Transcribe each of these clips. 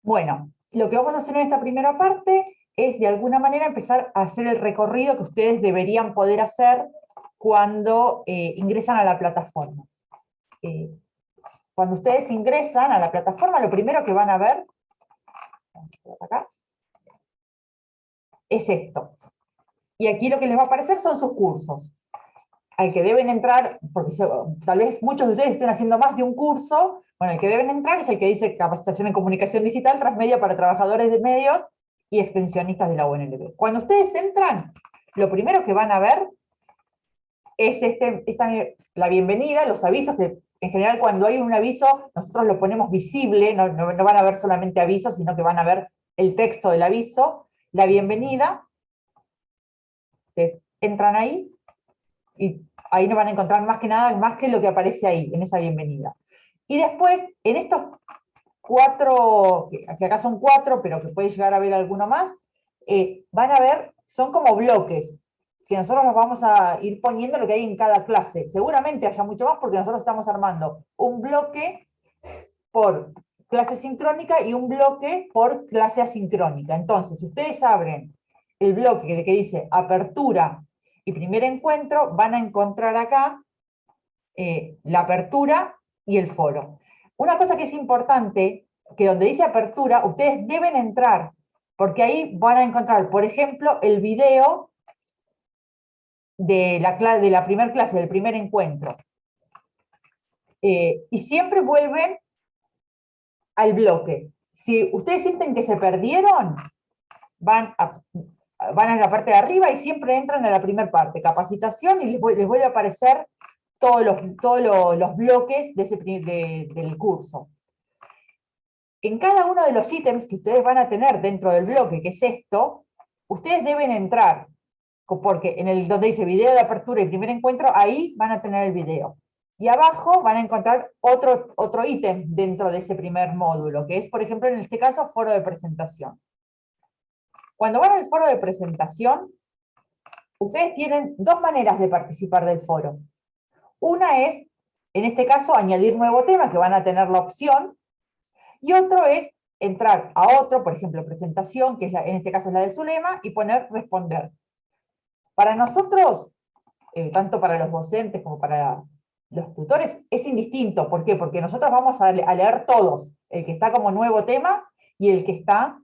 Bueno, lo que vamos a hacer en esta primera parte es de alguna manera empezar a hacer el recorrido que ustedes deberían poder hacer cuando ingresan a la plataforma. Cuando ustedes ingresan a la plataforma, lo primero que van a ver acá, es esto. Y aquí lo que les va a aparecer son sus cursos, al que deben entrar, porque tal vez muchos de ustedes estén haciendo más de un curso. Bueno, el que deben entrar es el que dice Capacitación en Comunicación Digital, Transmedia para Trabajadores de Medios y Extensionistas de la UNLB. Cuando ustedes entran, lo primero que van a ver es la bienvenida, los avisos, que en general cuando hay un aviso, nosotros lo ponemos visible, no van a ver solamente avisos, sino que van a ver el texto del aviso, la bienvenida. Ustedes entran ahí, y ahí no van a encontrar más que nada, más que lo que aparece ahí, en esa bienvenida. Y después, en estos 4, que acá son 4, pero que puede llegar a haber alguno más, van a ver, son como bloques, que nosotros los vamos a ir poniendo lo que hay en cada clase. Seguramente haya mucho más porque nosotros estamos armando un bloque por clase sincrónica y un bloque por clase asincrónica. Entonces, si ustedes abren el bloque que dice apertura y primer encuentro, van a encontrar acá la apertura y el foro. Una cosa que es importante, que donde dice apertura, ustedes deben entrar, porque ahí van a encontrar, por ejemplo, el video de la primera clase, del primer encuentro. Y siempre vuelven al bloque. Si ustedes sienten que se perdieron, van a la parte de arriba y siempre entran a la primera parte, capacitación, y les vuelve a aparecer todos los bloques del curso. En cada uno de los ítems que ustedes van a tener dentro del bloque, que es esto, ustedes deben entrar, porque donde dice video de apertura y primer encuentro, ahí van a tener el video. Y abajo van a encontrar otro ítem dentro de ese primer módulo, que es, por ejemplo, en este caso, foro de presentación. Cuando van al foro de presentación, ustedes tienen dos maneras de participar del foro. Una es, en este caso, añadir nuevo tema, que van a tener la opción, y otro es entrar a otro, por ejemplo, presentación, que en este caso es la de Zulema, y poner responder. Para nosotros, tanto para los docentes como para los tutores, es indistinto. ¿Por qué? Porque nosotros vamos a leer todos, el que está como nuevo tema y el que está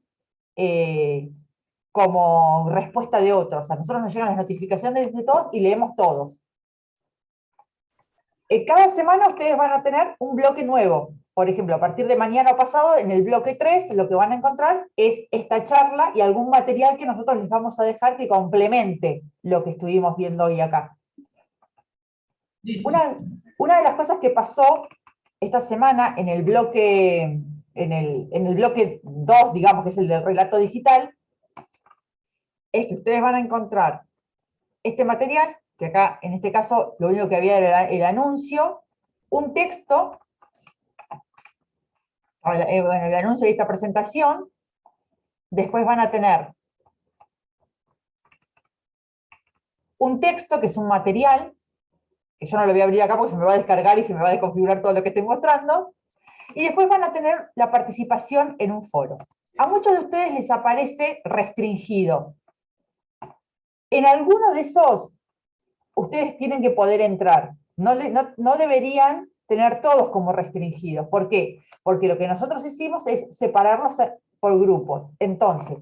como respuesta de otros. A nosotros nos llegan las notificaciones de todos y leemos todos. Cada semana ustedes van a tener un bloque nuevo. Por ejemplo, a partir de mañana o pasado, en el bloque 3, lo que van a encontrar es esta charla y algún material que nosotros les vamos a dejar que complemente lo que estuvimos viendo hoy acá. Una de las cosas que pasó esta semana en el bloque, en el bloque 2, digamos, que es el del relato digital, es que ustedes van a encontrar este material, que acá, en este caso, lo único que había era el anuncio, un texto, bueno, el anuncio de esta presentación. Después van a tener un texto, que es un material, que yo no lo voy a abrir acá porque se me va a descargar y se me va a desconfigurar todo lo que estoy mostrando. Y después van a tener la participación en un foro. A muchos de ustedes les aparece restringido. En alguno de esos, ustedes tienen que poder entrar. No deberían tener todos como restringidos. ¿Por qué? Porque lo que nosotros hicimos es separarlos por grupos. Entonces,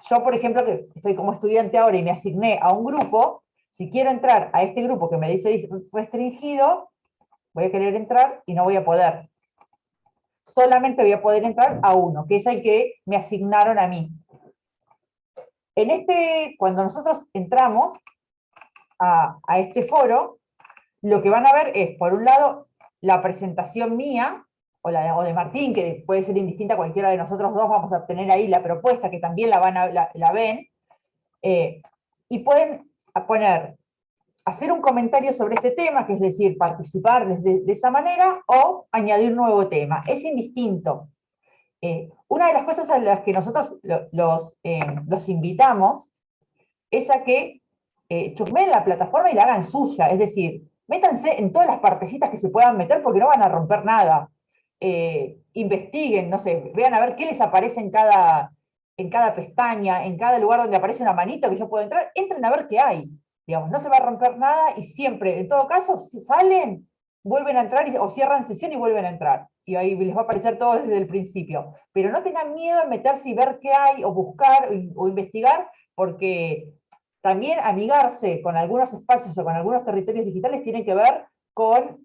yo, por ejemplo, que estoy como estudiante ahora y me asigné a un grupo, si quiero entrar a este grupo que me dice restringido, voy a querer entrar y no voy a poder. Solamente voy a poder entrar a uno, que es el que me asignaron a mí. Cuando nosotros entramos a este foro, lo que van a ver es, por un lado, la presentación mía, o de Martín, que puede ser indistinta a cualquiera de nosotros dos, vamos a obtener ahí la propuesta, que también la ven, y pueden hacer un comentario sobre este tema, que es decir, participar de esa manera, o añadir un nuevo tema. Es indistinto. Una de las cosas a las que nosotros los invitamos es a que chusmeen la plataforma y la hagan suya, es decir, métanse en todas las partecitas que se puedan meter porque no van a romper nada. investiguen, no sé, vean a ver qué les aparece en cada pestaña, en cada lugar donde aparece una manito que yo puedo entrar, entren a ver qué hay. Digamos, no se va a romper nada y siempre, en todo caso, si salen, vuelven a entrar o cierran sesión y vuelven a entrar. Y ahí les va a aparecer todo desde el principio. Pero no tengan miedo en meterse y ver qué hay, o buscar, o investigar, porque también amigarse con algunos espacios o con algunos territorios digitales tiene que ver con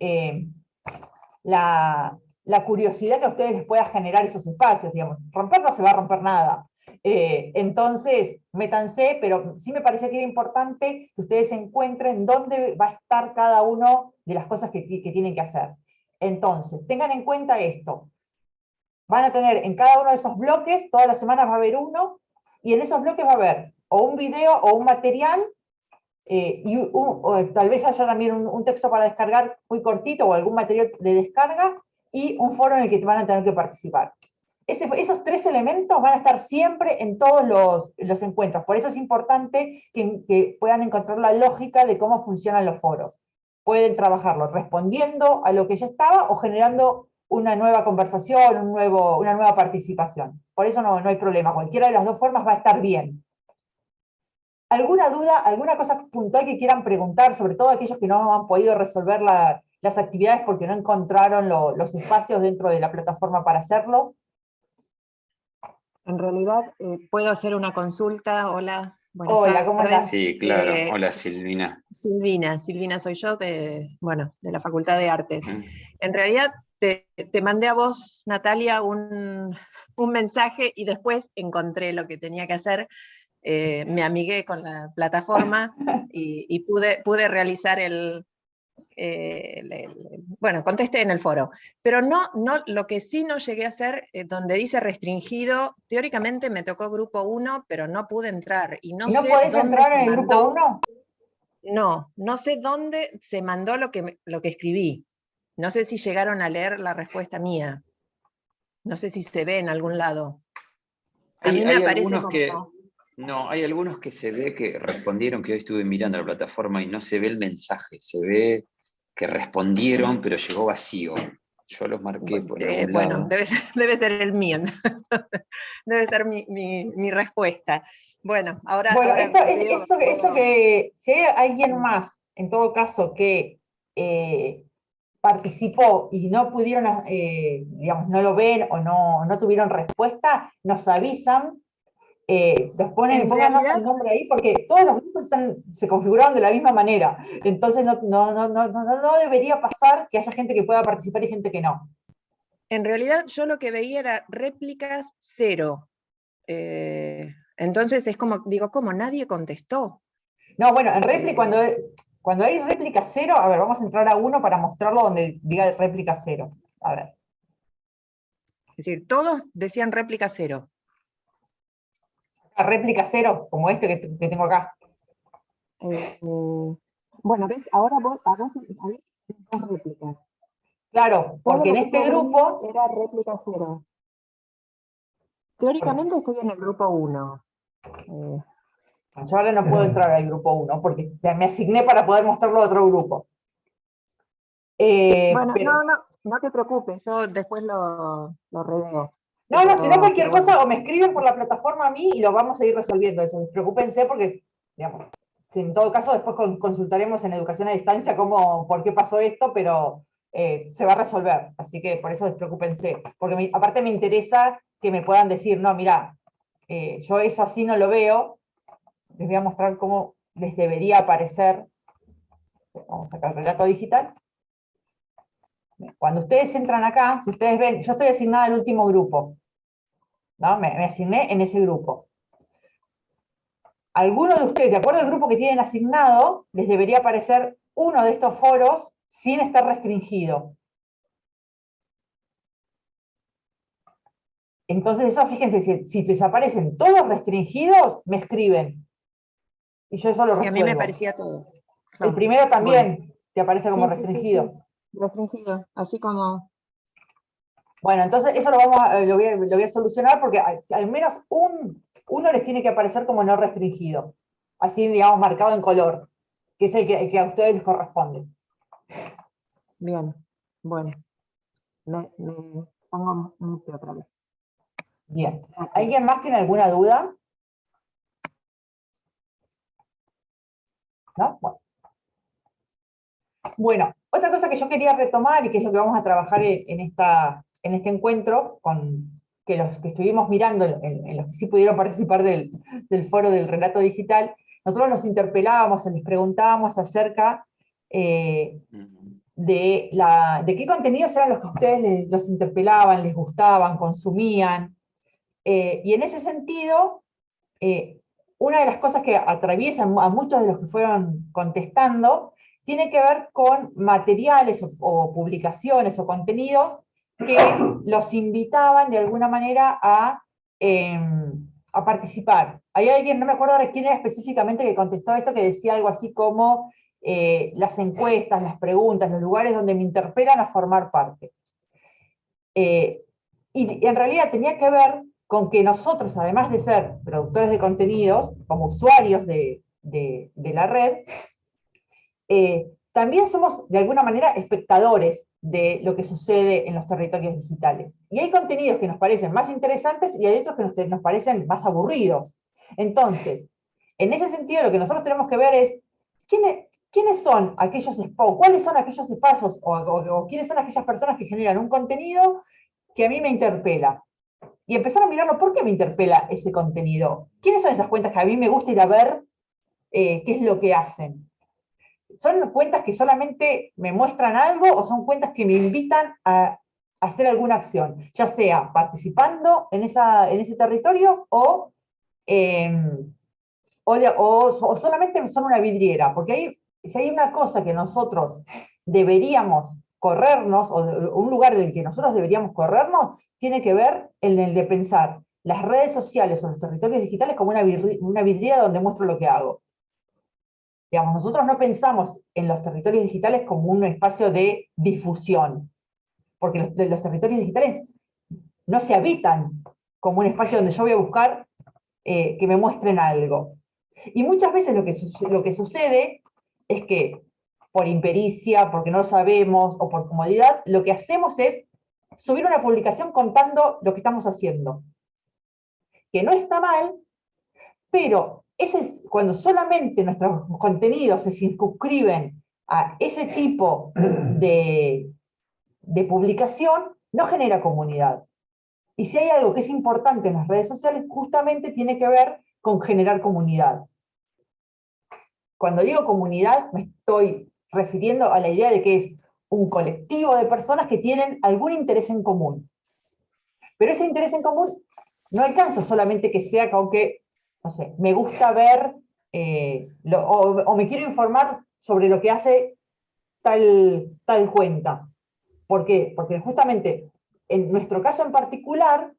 la curiosidad que a ustedes les pueda generar esos espacios, digamos. Romper no se va a romper nada. Entonces, métanse, pero sí me parecía que era importante que ustedes encuentren dónde va a estar cada uno de las cosas que tienen que hacer. Entonces, tengan en cuenta esto. Van a tener en cada uno de esos bloques, todas las semanas va a haber uno, y en esos bloques va a haber o un video o un material, o tal vez haya también un texto para descargar muy cortito o algún material de descarga, y un foro en el que van a tener que participar. Esos tres elementos van a estar siempre en todos los encuentros. Por eso es importante que puedan encontrar la lógica de cómo funcionan los foros. Pueden trabajarlo respondiendo a lo que ya estaba o generando una nueva conversación, una nueva participación. Por eso no hay problema. Cualquiera de las dos formas va a estar bien. ¿Alguna duda, alguna cosa puntual que quieran preguntar, sobre todo aquellos que no han podido resolver las actividades porque no encontraron los espacios dentro de la plataforma para hacerlo? En realidad, ¿puedo hacer una consulta? Hola, buenas Hola, ¿cómo tardes. andás? Sí, claro. Hola, Silvina. Silvina soy yo, bueno, de la Facultad de Artes. Mm. En realidad, te mandé a vos, Natalia, un mensaje y después encontré lo que tenía que hacer. Me amigué con la plataforma y pude realizar bueno, contesté en el foro, pero no, lo que sí no llegué a hacer, donde dice restringido, teóricamente me tocó grupo 1, pero no pude entrar, y no ¿Y no sé podés dónde entrar se en el grupo mandó. 1? No sé dónde se mandó lo que escribí. No sé si llegaron a leer la respuesta mía. No sé si se ve en algún lado. A mí me Hay aparece algunos que, como... no, hay algunos que se ve que respondieron, que hoy estuve mirando la plataforma y no se ve el mensaje, se ve que respondieron, pero llegó vacío. Yo los marqué por algún bueno, lado. debe ser el mío. Debe ser mi respuesta. Bueno, Bueno, ahora veo... eso que si hay alguien más, en todo caso, que participó y no pudieron, digamos, no lo ven o no tuvieron respuesta, nos avisan, En pónganos realidad, el nombre ahí, porque todos los grupos se configuraron de la misma manera. Entonces no debería pasar que haya gente que pueda participar y gente que no. en realidad yo lo que veía era réplicas 0. Entonces es como, digo, ¿cómo nadie contestó? No, bueno, en réplica, cuando hay réplica 0, a ver, vamos a entrar a uno para mostrarlo donde diga réplica 0. A ver. Es decir, todos decían réplica 0. Réplica 0, como este que tengo acá. Bueno, ves, ahora a vos ahí dos réplicas. Claro, Todo porque en lo que este yo veía grupo, era réplica 0. Teóricamente estoy en el grupo 1. yo ahora no puedo entrar al grupo 1 porque me asigné para poder mostrarlo a otro grupo. Bueno, Pero, no te preocupes, yo después lo reveo. no, si no cualquier Pero bueno, cosa, o me escriben por la plataforma a mí y lo vamos a ir resolviendo eso. Preocúpense porque, digamos, en todo caso después consultaremos en educación a distancia por qué pasó esto, pero se va a resolver. Así que por eso despreocúpense. Porque aparte me interesa que me puedan decir, no, mira, yo eso así no lo veo. Les voy a mostrar cómo les debería aparecer. Vamos a sacar el relato digital. Cuando ustedes entran acá, si ustedes ven, yo estoy asignada al último grupo, ¿no? Me asigné en ese grupo. Algunos de ustedes, de acuerdo al grupo que tienen asignado, les debería aparecer uno de estos foros sin estar restringido. Entonces, eso, fíjense, si les aparecen todos restringidos, me escriben. Y yo eso lo sí, a mí me resuelvo. parecía todo. El Claro. primero Bueno, también te aparece como restringido. sí. Restringido, así como... Bueno, entonces eso lo voy a solucionar porque al menos uno les tiene que aparecer como no restringido. Así, digamos, marcado en color, que es el que a ustedes les corresponde. Bien, bueno. Me pongo mute otra vez. Bien. Gracias. ¿Alguien más tiene alguna duda? ¿No? Bueno, otra cosa que yo quería retomar y que es lo que vamos a trabajar en este encuentro, que los que estuvimos mirando, en los que sí pudieron participar del foro del relato digital, nosotros los interpelábamos, les preguntábamos acerca de qué contenidos eran los que a ustedes los interpelaban, les gustaban, consumían. Y en ese sentido, una de las cosas que atraviesan a muchos de los que fueron contestando tiene que ver con materiales o publicaciones o contenidos que los invitaban de alguna manera a participar. Hay alguien, no me acuerdo de quién era específicamente que contestó esto, que decía algo así como las encuestas, las preguntas, los lugares donde me interpelan a formar parte. Y en realidad tenía que ver con que nosotros, además de ser productores de contenidos, como usuarios de la red, también somos de alguna manera espectadores de lo que sucede en los territorios digitales. Y hay contenidos que nos parecen más interesantes y hay otros que nos parecen más aburridos. Entonces, en ese sentido, lo que nosotros tenemos que ver es quiénes son aquellos espacios, cuáles son aquellos espacios o quiénes son aquellas personas que generan un contenido que a mí me interpela. Y empezar a mirarlo, ¿por qué me interpela ese contenido? ¿Quiénes son esas cuentas que a mí me gusta ir a ver qué es lo que hacen? ¿Son cuentas que solamente me muestran algo o son cuentas que me invitan a hacer alguna acción? Ya sea participando en ese territorio o solamente son una vidriera. Porque si hay una cosa que nosotros deberíamos corrernos, o un lugar del que nosotros deberíamos corrernos, tiene que ver en el de pensar las redes sociales o los territorios digitales como una vidriera donde muestro lo que hago. Digamos, nosotros no pensamos en los territorios digitales como un espacio de difusión, porque los territorios digitales no se habitan como un espacio donde yo voy a buscar que me muestren algo. Y muchas veces lo que sucede es que por impericia, porque no lo sabemos, o por comodidad, lo que hacemos es subir una publicación contando lo que estamos haciendo. Que no está mal, pero cuando solamente nuestros contenidos se circunscriben a ese tipo de publicación, no genera comunidad. Y si hay algo que es importante en las redes sociales, justamente tiene que ver con generar comunidad. Cuando digo comunidad, me estoy refiriendo a la idea de que es un colectivo de personas que tienen algún interés en común. Pero ese interés en común no alcanza solamente que sea con que, no sé, me gusta ver o me quiero informar sobre lo que hace tal cuenta. ¿Por qué? Porque justamente en nuestro caso en particular,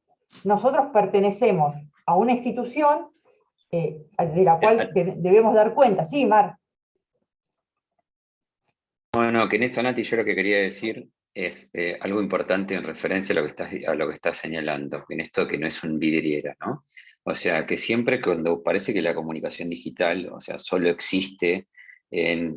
nosotros pertenecemos a una institución de la cual debemos dar cuenta. Sí, Mar. Bueno, que en eso, Nati, yo lo que quería decir es algo importante en referencia a lo que estás señalando, en esto que no es un vidriera, ¿no? O sea, que siempre cuando parece que la comunicación digital, o sea, solo existe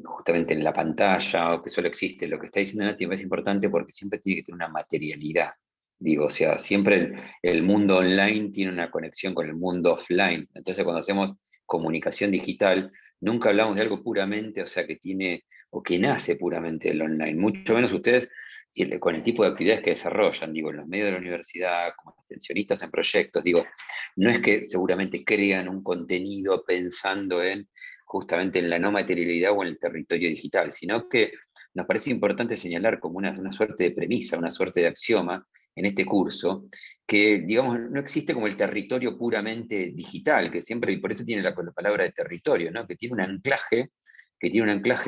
justamente en la pantalla, o que solo existe, lo que está diciendo Nati es importante porque siempre tiene que tener una materialidad. Digo, o sea, siempre el mundo online tiene una conexión con el mundo offline. Entonces, cuando hacemos comunicación digital, nunca hablamos de algo puramente, o sea, que tiene o que nace puramente del online, mucho menos ustedes con el tipo de actividades que desarrollan, digo, en los medios de la universidad, como extensionistas en proyectos, digo, no es que seguramente crean un contenido pensando justamente en la no materialidad o en el territorio digital, sino que nos parece importante señalar como una suerte de premisa, una suerte de axioma en este curso, que, digamos, no existe como el territorio puramente digital, que siempre, y por eso tiene la palabra de territorio, ¿no? Que tiene un anclaje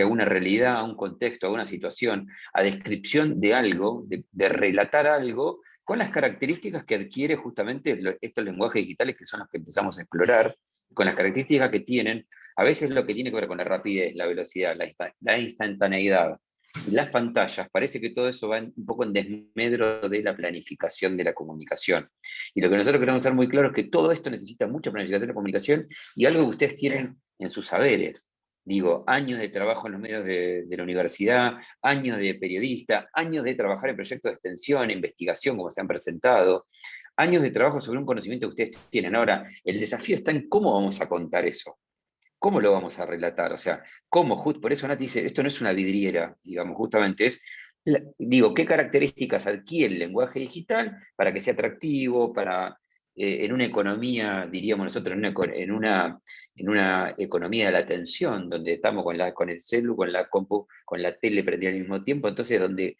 a una realidad, a un contexto, a una situación, a descripción de algo, de relatar algo, con las características que adquiere justamente estos lenguajes digitales que son los que empezamos a explorar, con las características que tienen, a veces lo que tiene que ver con la rapidez, la velocidad, la instantaneidad, las pantallas, parece que todo eso va un poco en desmedro de la planificación de la comunicación. Y lo que nosotros queremos hacer muy claro es que todo esto necesita mucha planificación de la comunicación y algo que ustedes tienen en sus saberes, Digo, años de trabajo en los medios de la universidad, años de periodista, años de trabajar en proyectos de extensión, investigación, como se han presentado, años de trabajo sobre un conocimiento que ustedes tienen. Ahora, el desafío está en cómo vamos a contar eso. ¿Cómo lo vamos a relatar? O sea, ¿cómo? Por eso Nati dice, esto no es una vidriera, digamos, justamente es, digo, ¿qué características adquiere el lenguaje digital para que sea atractivo, para, en una economía, diríamos nosotros, en una economía de la atención, donde estamos con el celu, con la compu, con la tele prendida al mismo tiempo, entonces donde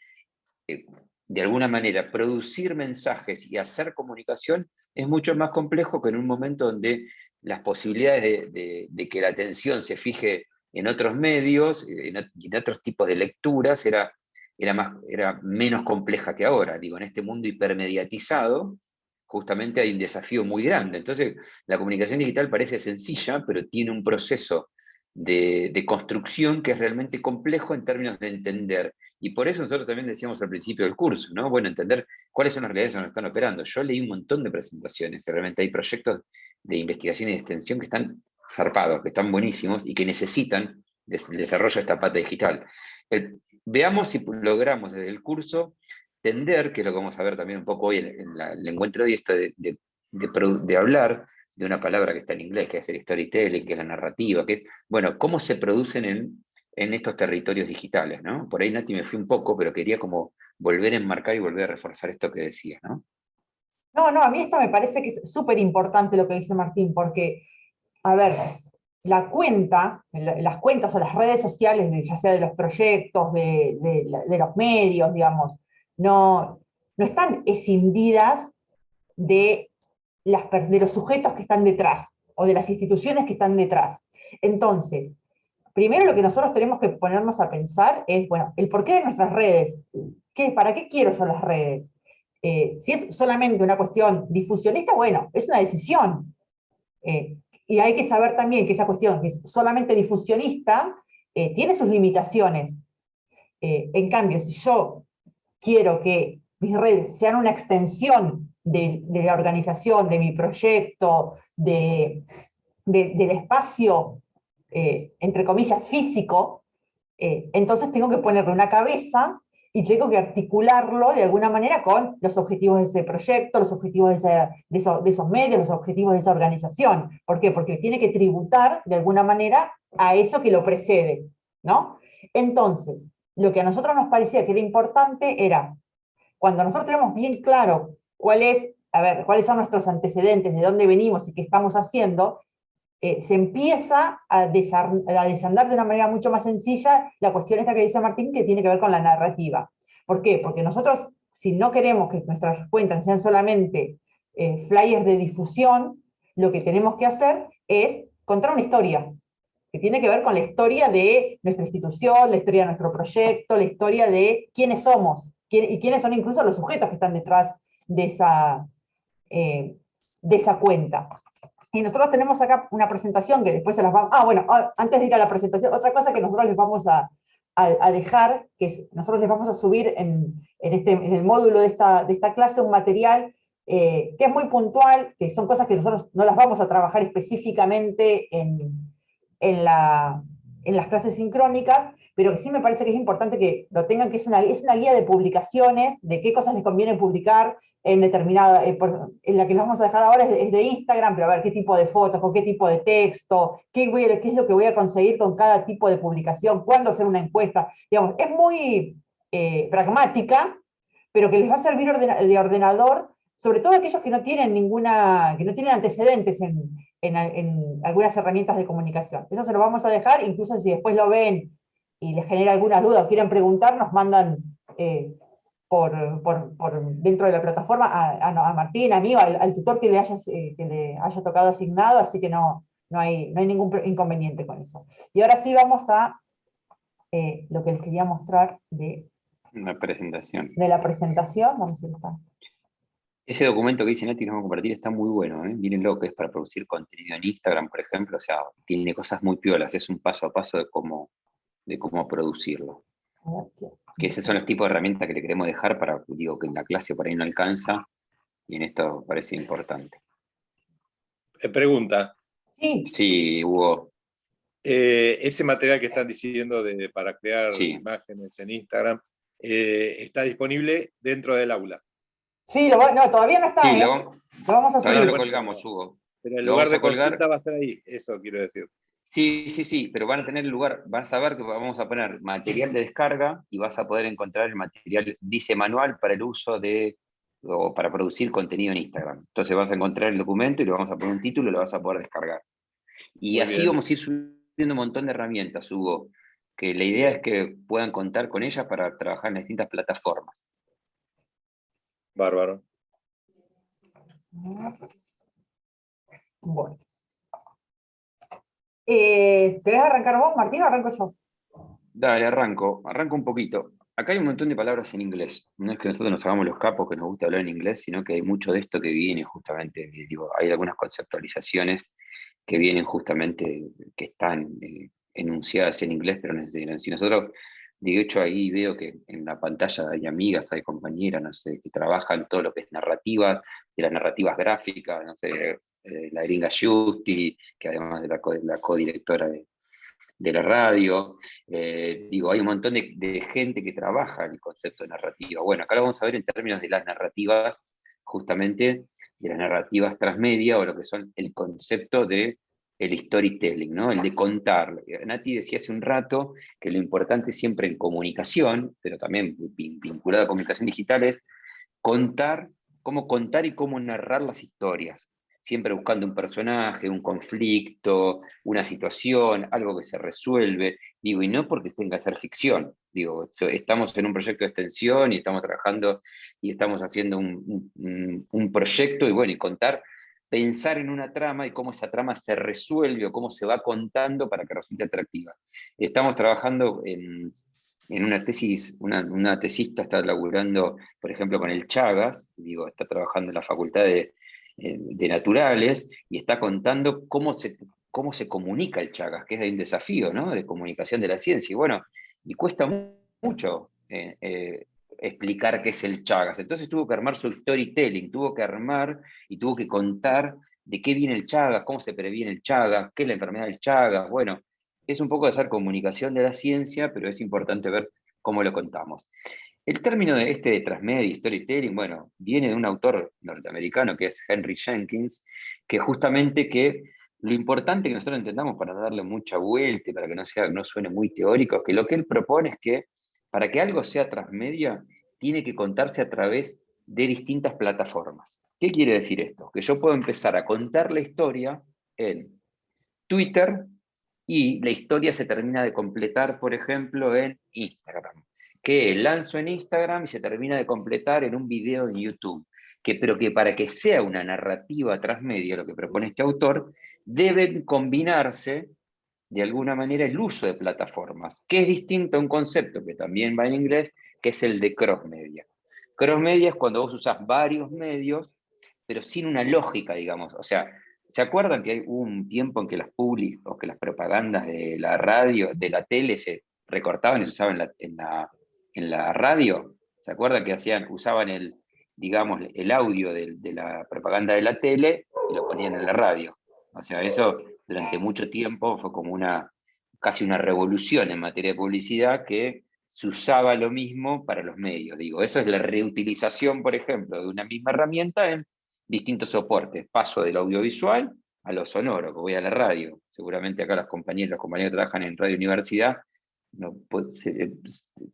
de alguna manera producir mensajes y hacer comunicación es mucho más complejo que en un momento donde las posibilidades de que la atención se fije en otros medios, en otros tipos de lecturas, era menos compleja que ahora. Digo, en este mundo hipermediatizado, justamente hay un desafío muy grande. Entonces, la comunicación digital parece sencilla, pero tiene un proceso de construcción que es realmente complejo en términos de entender. Y por eso nosotros también decíamos al principio del curso, ¿no? Bueno, entender cuáles son las realidades que nos están operando. Yo leí un montón de presentaciones, que realmente hay proyectos de investigación y de extensión que están zarpados, que están buenísimos y que necesitan el desarrollo de esta pata digital. Veamos si logramos desde el curso tender, que es lo que vamos a ver también un poco hoy en el encuentro de hoy, esto de hablar de una palabra que está en inglés, que es el storytelling, que es la narrativa, que es, bueno, cómo se producen en estos territorios digitales, ¿no? Por ahí, Nati, me fui un poco, pero quería como volver a enmarcar y volver a reforzar esto que decías, ¿no? No, no, a mí esto me parece que es súper importante lo que dice Martín, porque, a ver, las cuentas o las redes sociales, ya sea de los proyectos, de los medios, digamos, no están escindidas de, de los sujetos que están detrás o de las instituciones que están detrás. Entonces, primero lo que nosotros tenemos que ponernos a pensar es, bueno, el porqué de nuestras redes. ¿Para qué quiero yo las redes? Si es solamente una cuestión difusionista, bueno, es una decisión. Y hay que saber también que esa cuestión, que es solamente difusionista, tiene sus limitaciones. En cambio, si yo quiero que mis redes sean una extensión de la organización, de mi proyecto, del espacio, entre comillas, físico, entonces tengo que ponerle una cabeza y tengo que articularlo de alguna manera con los objetivos de ese proyecto, los objetivos de esos medios, los objetivos de esa organización. ¿Por qué? Porque tiene que tributar de alguna manera a eso que lo precede, ¿no? Entonces, lo que a nosotros nos parecía que era importante era, cuando nosotros tenemos bien claro cuáles son nuestros antecedentes, de dónde venimos y qué estamos haciendo, se empieza a desandar de una manera mucho más sencilla la cuestión esta que dice Martín, que tiene que ver con la narrativa. ¿Por qué? Porque nosotros, si no queremos que nuestras cuentas sean solamente flyers de difusión, lo que tenemos que hacer es contar una historia, que tiene que ver con la historia de nuestra institución, la historia de nuestro proyecto, la historia de quiénes somos, y quiénes son incluso los sujetos que están detrás de esa cuenta. Y nosotros tenemos acá una presentación que después se las vamos... bueno, antes de ir a la presentación, otra cosa que nosotros les vamos a dejar, nosotros les vamos a subir en el módulo de esta clase un material que es muy puntual, que son cosas que nosotros no las vamos a trabajar específicamente en las clases sincrónicas, pero que sí me parece que es importante que lo tengan, que es una guía de publicaciones, de qué cosas les conviene publicar en determinada, en la que les vamos a dejar ahora es de Instagram, pero a ver qué tipo de fotos, con qué tipo de texto, qué es lo que voy a conseguir con cada tipo de publicación, cuándo hacer una encuesta, digamos, es muy pragmática, pero que les va a servir de ordenador, sobre todo aquellos que no tienen que no tienen antecedentes en algunas herramientas de comunicación. Eso se lo vamos a dejar, incluso si después lo ven y les genera alguna duda o quieren preguntar, nos mandan por dentro de la plataforma a Martín, a mí, o al tutor que le haya tocado asignado, así que no hay ningún inconveniente con eso. Y ahora sí vamos a lo que les quería mostrar de Una presentación. la presentación. Vamos a ir acá. Ese documento que dice Nati que nos vamos a compartir está muy bueno, ¿eh? Mírenlo, que es para producir contenido en Instagram, por ejemplo, o sea, tiene cosas muy piolas, es un paso a paso de cómo producirlo. A ver, Que esos son los tipos de herramientas que le queremos dejar para, digo, que en la clase por ahí no alcanza, y en esto parece importante. Pregunta. Sí. Sí, Hugo. Ese material que están diciendo para crear Sí. imágenes en Instagram está disponible dentro del aula. Sí, no, todavía no está, Sí, Lo vamos a todavía subir. lo colgamos, Hugo. Pero el Lo lugar vamos de a colgar. consulta va a estar ahí, eso quiero decir. Sí, pero van a tener lugar, vas a ver que vamos a poner material de descarga y vas a poder encontrar el material, dice manual para el uso o para producir contenido en Instagram. Entonces vas a encontrar el documento y le vamos a poner un título y lo vas a poder descargar. Y Muy así bien. vamos a ir subiendo un montón de herramientas, Hugo, que la idea es que puedan contar con ellas para trabajar en distintas plataformas. Bárbaro. Bueno. ¿Querés arrancar vos, Martín, o arranco yo? Dale, arranco un poquito. Acá hay un montón de palabras en inglés. No es que nosotros nos hagamos los capos que nos gusta hablar en inglés, sino que hay mucho de esto que viene justamente, digo, hay algunas conceptualizaciones que vienen justamente, que están enunciadas en inglés, pero no es en si nosotros, de hecho, ahí veo que en la pantalla hay amigas, hay compañeras, no sé, que trabajan todo lo que es narrativa, de las narrativas gráficas, no sé, la gringa Justi, que además de la codirectora de la radio, digo, hay un montón de gente que trabaja el concepto de narrativa. Bueno, acá lo vamos a ver en términos de las narrativas, justamente de las narrativas transmedia, o lo que son el concepto de el storytelling, ¿no? El de contar. Nati decía hace un rato que lo importante siempre en comunicación, pero también vinculado a comunicación digital, es contar, cómo contar y cómo narrar las historias, siempre buscando un personaje, un conflicto, una situación, algo que se resuelve, digo, y no porque tenga que ser ficción, digo, estamos en un proyecto de extensión y estamos trabajando y estamos haciendo un proyecto y bueno, y contar, pensar en una trama y cómo esa trama se resuelve o cómo se va contando para que resulte atractiva. Estamos trabajando en una tesis, una tesista está laburando, por ejemplo, con el Chagas, digo, está trabajando en la Facultad de Naturales y está contando cómo se comunica el Chagas, que es un desafío, ¿no? De comunicación de la ciencia. Y bueno, y cuesta mucho explicar qué es el Chagas. Entonces tuvo que armar su storytelling, tuvo que armar y tuvo que contar de qué viene el Chagas, cómo se previene el Chagas, qué es la enfermedad del Chagas. Bueno, es un poco de hacer comunicación de la ciencia, pero es importante ver cómo lo contamos. El término de transmedia, storytelling, bueno, viene de un autor norteamericano que es Henry Jenkins, que justamente que lo importante que nosotros entendamos para darle mucha vuelta y para que no suene muy teórico, que lo que él propone es que para que algo sea transmedia, tiene que contarse a través de distintas plataformas. ¿Qué quiere decir esto? Que yo puedo empezar a contar la historia en Twitter, y la historia se termina de completar, por ejemplo, en Instagram. Que lanzo en Instagram y se termina de completar en un video en YouTube. Pero que para que sea una narrativa transmedia, lo que propone este autor, deben combinarse de alguna manera el uso de plataformas, que es distinto a un concepto que también va en inglés, que es el de cross-media. Cross-media es cuando vos usás varios medios, pero sin una lógica, digamos. O sea, ¿se acuerdan que hubo un tiempo en que las publis o que las propagandas de la radio, de la tele, se recortaban y se usaban en la radio? ¿Se acuerdan que usaban digamos, el audio de la propaganda de la tele y lo ponían en la radio? O sea, eso durante mucho tiempo fue como casi una revolución en materia de publicidad, que se usaba lo mismo para los medios. Digo, eso es la reutilización, por ejemplo, de una misma herramienta en distintos soportes. Paso del audiovisual a lo sonoro, que voy a la radio. Seguramente acá los compañeros que trabajan en Radio Universidad no,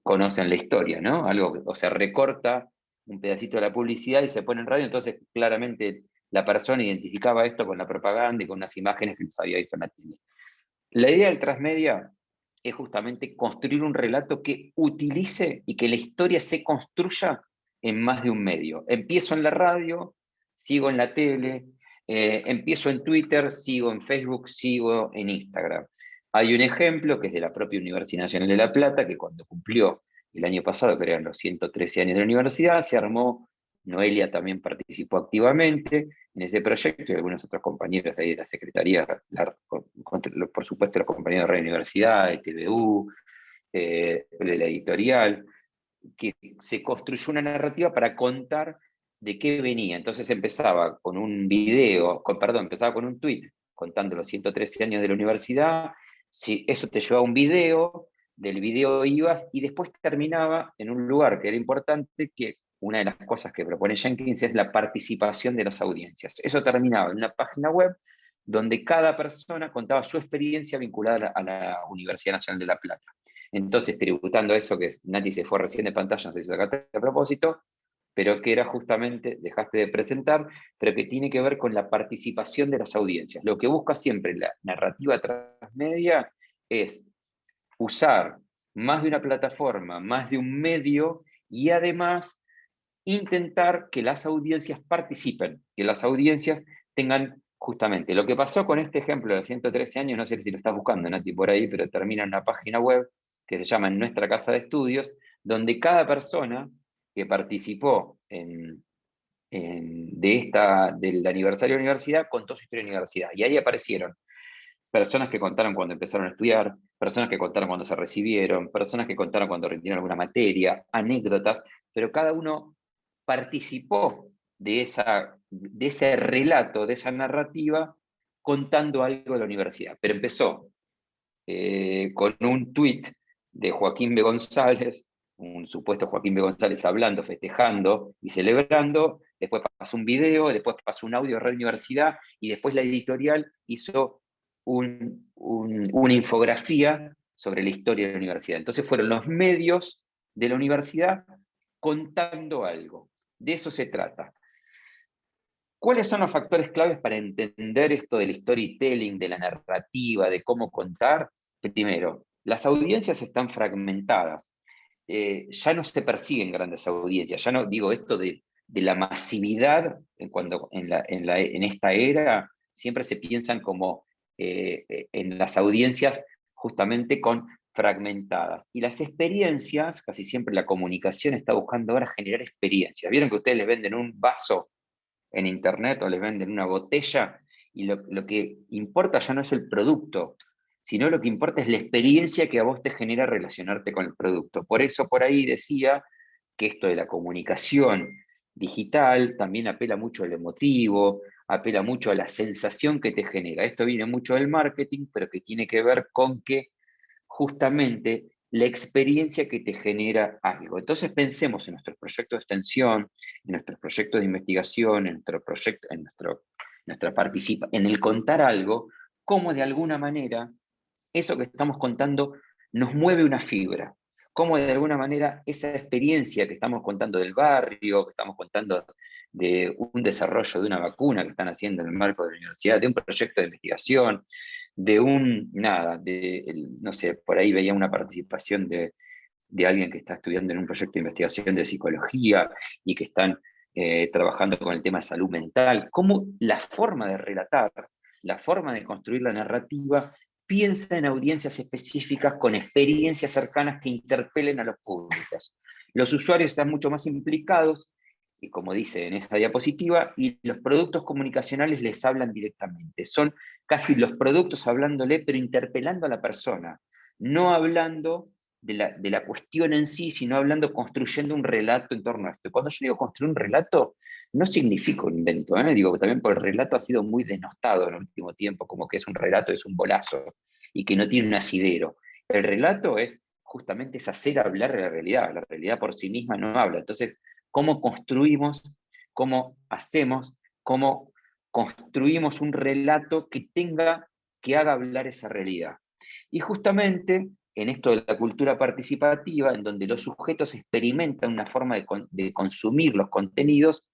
conocen la historia, ¿no? O sea, recorta un pedacito de la publicidad y se pone en radio, entonces claramente la persona identificaba esto con la propaganda y con unas imágenes que se había visto en la tele. La idea del transmedia es justamente construir un relato que utilice y que la historia se construya en más de un medio. Empiezo en la radio, sigo en la tele, empiezo en Twitter, sigo en Facebook, sigo en Instagram. Hay un ejemplo que es de la propia Universidad Nacional de La Plata, que cuando cumplió el año pasado, que eran los 113 años de la universidad, se armó, Noelia también participó activamente en ese proyecto, y algunos otros compañeros de la Secretaría, por supuesto los compañeros de la Universidad, de TVU, de la editorial, que se construyó una narrativa para contar de qué venía. Entonces empezaba con un video, empezaba con un tweet contando los 113 años de la universidad, si eso te llevaba a un video, del video ibas y después terminaba en un lugar que era importante, que una de las cosas que propone Jenkins es la participación de las audiencias. Eso terminaba en una página web donde cada persona contaba su experiencia vinculada a la Universidad Nacional de La Plata. Entonces, tributando eso que Nati se fue recién de pantalla, no sé si sacaste a propósito, pero que era justamente, dejaste de presentar, pero que tiene que ver con la participación de las audiencias. Lo que busca siempre la narrativa transmedia es usar más de una plataforma, más de un medio, y además intentar que las audiencias participen, que las audiencias tengan justamente lo que pasó con este ejemplo de 113 años, no sé si lo estás buscando, Nati, por ahí, pero termina en una página web que se llama En Nuestra Casa de Estudios, donde cada persona que participó del aniversario de la universidad contó su historia de universidad. Y ahí aparecieron personas que contaron cuando empezaron a estudiar, personas que contaron cuando se recibieron, personas que contaron cuando rindieron alguna materia, anécdotas, pero cada uno participó de ese relato, de esa narrativa, contando algo de la universidad. Pero empezó con un tuit de Joaquín B. González, un supuesto Joaquín B. González hablando, festejando y celebrando, después pasó un video, después pasó un audio de Radio Universidad, y después la editorial hizo una infografía sobre la historia de la universidad. Entonces fueron los medios de la universidad contando algo. De eso se trata. ¿Cuáles son los factores claves para entender esto del storytelling, de la narrativa, de cómo contar? Primero, las audiencias están fragmentadas. Ya no se persiguen grandes audiencias. Ya no digo esto de la masividad, en esta era, siempre se piensan como en las audiencias justamente con fragmentadas. Y las experiencias, casi siempre la comunicación está buscando ahora generar experiencias. ¿Vieron que ustedes les venden un vaso en internet o les venden una botella? Y lo que importa ya no es el producto, sino lo que importa es la experiencia que a vos te genera relacionarte con el producto. Por eso por ahí decía que esto de la comunicación digital también apela mucho al emotivo, apela mucho a la sensación que te genera. Esto viene mucho del marketing, pero que tiene que ver con que justamente la experiencia que te genera algo. Entonces pensemos en nuestros proyectos de extensión, en nuestros proyectos de investigación, en nuestro proyecto, nuestra participación, en el contar algo, cómo de alguna manera eso que estamos contando nos mueve una fibra, cómo de alguna manera esa experiencia que estamos contando del barrio, que estamos contando de un desarrollo de una vacuna que están haciendo en el marco de la universidad, de un proyecto de investigación, no sé, por ahí veía una participación de alguien que está estudiando en un proyecto de investigación de psicología y que están trabajando con el tema de salud mental, cómo la forma de relatar, la forma de construir la narrativa, piensa en audiencias específicas con experiencias cercanas que interpelen a los públicos. Los usuarios están mucho más implicados, y como dice en esa diapositiva, y los productos comunicacionales les hablan directamente. Son casi los productos hablándole, pero interpelando a la persona, no hablando de la cuestión en sí, sino hablando, construyendo un relato en torno a esto. Cuando yo digo construir un relato, no significa un invento, digo, también porque el relato ha sido muy denostado en el último tiempo, como que es un relato, es un bolazo, y que no tiene un asidero. El relato es justamente es hacer hablar de la realidad por sí misma no habla. Entonces, ¿cómo construimos, cómo hacemos, cómo construimos un relato que haga hablar esa realidad? Y justamente en esto de la cultura participativa, en donde los sujetos experimentan una forma de consumir los contenidos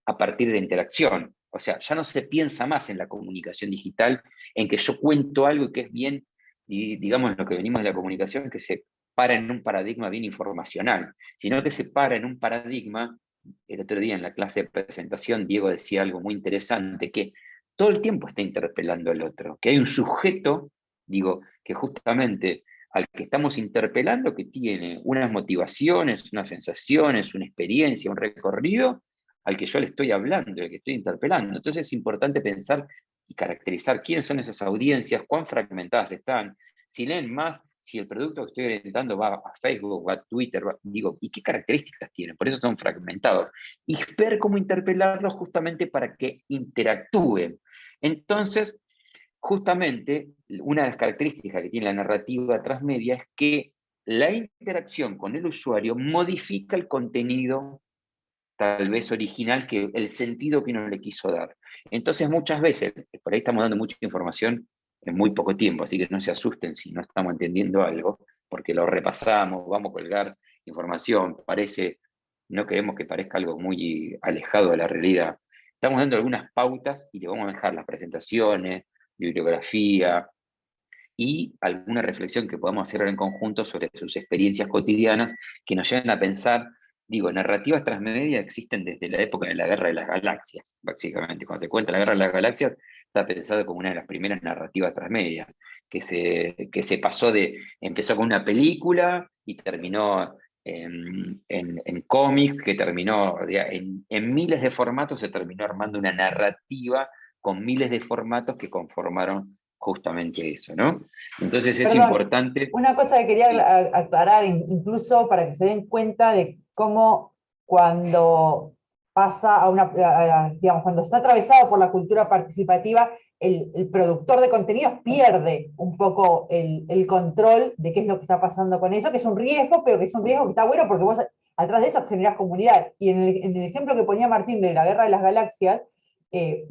a partir de interacción. O sea, ya no se piensa más en la comunicación digital, en que yo cuento algo y que es bien, y digamos lo que venimos de la comunicación, que se para en un paradigma bien informacional, sino que se para en un paradigma. El otro día en la clase de presentación Diego decía algo muy interesante, que todo el tiempo está interpelando al otro, que hay un sujeto, digo, que justamente al que estamos interpelando, que tiene unas motivaciones, unas sensaciones, una experiencia, un recorrido, al que yo le estoy hablando, al que estoy interpelando. Entonces es importante pensar y caracterizar quiénes son esas audiencias, cuán fragmentadas están, si leen más, si el producto que estoy orientando va a Facebook, va a Twitter, digo, ¿y qué características tienen? Por eso son fragmentados. Y ver cómo interpelarlos justamente para que interactúen. Entonces, justamente una de las características que tiene la narrativa transmedia es que la interacción con el usuario modifica el contenido tal vez original, que el sentido que uno le quiso dar. Entonces muchas veces, por ahí estamos dando mucha información en muy poco tiempo, así que no se asusten si no estamos entendiendo algo, porque lo repasamos, vamos a colgar información, no queremos que parezca algo muy alejado de la realidad. Estamos dando algunas pautas y le vamos a dejar las presentaciones, bibliografía y alguna reflexión que podamos hacer en conjunto sobre sus experiencias cotidianas que nos lleven a pensar. Digo, narrativas transmedia existen desde la época de la Guerra de las Galaxias, básicamente. Cuando se cuenta la Guerra de las Galaxias, está pensado como una de las primeras narrativas transmedia, que se empezó con una película y terminó en cómics, que terminó, en miles de formatos, se terminó armando una narrativa con miles de formatos que conformaron justamente eso, ¿no? Entonces es Perdón, importante. una cosa que quería Sí. aclarar, incluso para que se den cuenta de cómo cuando pasa digamos, cuando está atravesado por la cultura participativa, el productor de contenidos pierde un poco el control de qué es lo que está pasando con eso, que es un riesgo, pero que es un riesgo que está bueno porque vos atrás de eso generás comunidad. Y en el ejemplo que ponía Martín de la Guerra de las Galaxias, es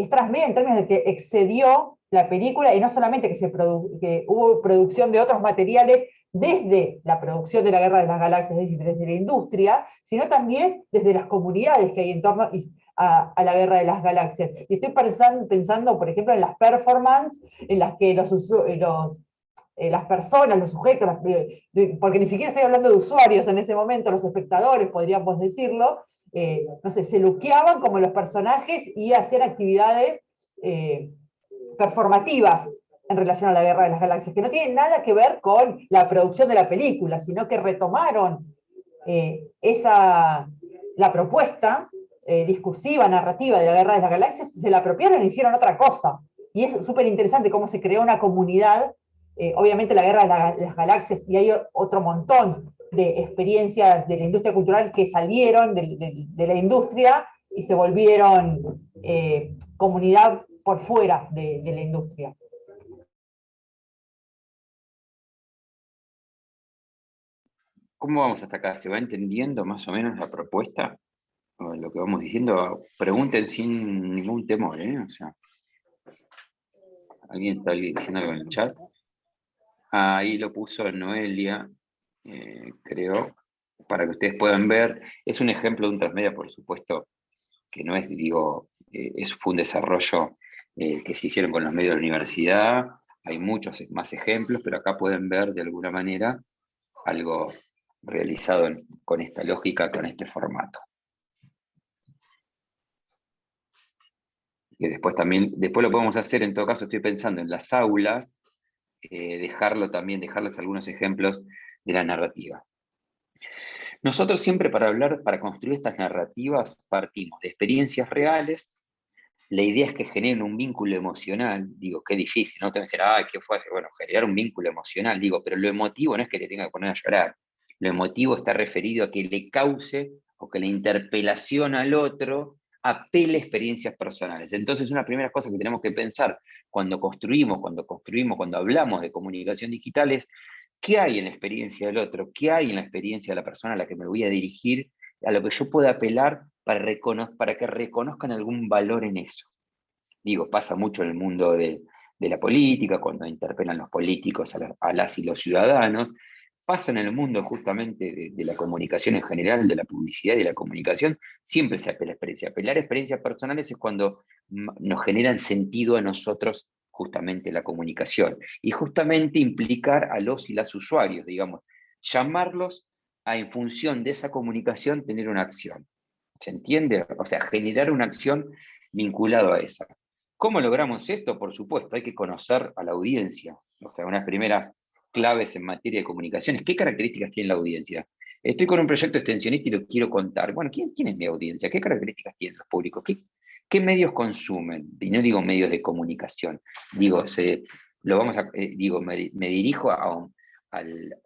transmedia en términos de que excedió la película, y no solamente que hubo producción de otros materiales desde la producción de la Guerra de las Galaxias, es decir, desde la industria, sino también desde las comunidades que hay en torno a la Guerra de las Galaxias. Y estoy pensando, por ejemplo, en las performances en las que las personas, los sujetos, porque ni siquiera estoy hablando de usuarios en ese momento, los espectadores, podríamos decirlo, no sé, se luqueaban como los personajes y hacían actividades performativas en relación a la Guerra de las Galaxias, que no tienen nada que ver con la producción de la película, sino que retomaron la propuesta discursiva, narrativa de la Guerra de las Galaxias, se la apropiaron y hicieron otra cosa. Y es súper interesante cómo se creó una comunidad, obviamente la Guerra de las Galaxias, y hay otro montón de experiencias de la industria cultural que salieron de la industria y se volvieron comunidad por fuera de la industria. ¿Cómo vamos hasta acá? ¿Se va entendiendo más o menos la propuesta? O lo que vamos diciendo, pregunten sin ningún temor, ¿eh? O sea, ¿alguien está diciendo algo en el chat? Ahí lo puso Noelia, creo, para que ustedes puedan ver. Es un ejemplo de un transmedia, por supuesto, que no es, digo, fue un desarrollo que se hicieron con los medios de la universidad. Hay muchos más ejemplos, pero acá pueden ver de alguna manera algo realizado con esta lógica, con este formato. Que después lo podemos hacer, en todo caso estoy pensando en las aulas, dejarles algunos ejemplos de la narrativa. Nosotros siempre para construir estas narrativas partimos de experiencias reales. La idea es que generen un vínculo emocional. Digo, qué difícil, ¿no? Te van a decir, ¿qué fue? Bueno, generar un vínculo emocional. Digo, pero lo emotivo no es que le tenga que poner a llorar. Lo emotivo está referido a que le cause o que la interpelación al otro apele a experiencias personales. Entonces, una primera cosa que tenemos que pensar cuando cuando hablamos de comunicación digital es qué hay en la experiencia del otro, qué hay en la experiencia de la persona a la que me voy a dirigir, a lo que yo pueda apelar para que reconozcan algún valor en eso. Digo, pasa mucho en el mundo de la política, cuando interpelan los políticos a las y los ciudadanos, pasa en el mundo justamente de la comunicación en general, de la publicidad y de la comunicación, siempre se apela a experiencia. Apelar a experiencias personales es cuando nos generan sentido a nosotros justamente la comunicación, y justamente implicar a los y las usuarios, digamos, llamarlos a, en función de esa comunicación, tener una acción. ¿Se entiende? O sea, generar una acción vinculada a esa. ¿Cómo logramos esto? Por supuesto, hay que conocer a la audiencia. O sea, unas primeras claves en materia de comunicaciones. ¿Qué características tiene la audiencia? Estoy con un proyecto extensionista y lo quiero contar. Bueno, ¿quién es mi audiencia? ¿Qué características tienen los públicos? ¿Qué medios consumen? Y no digo medios de comunicación. Digo, me dirijo a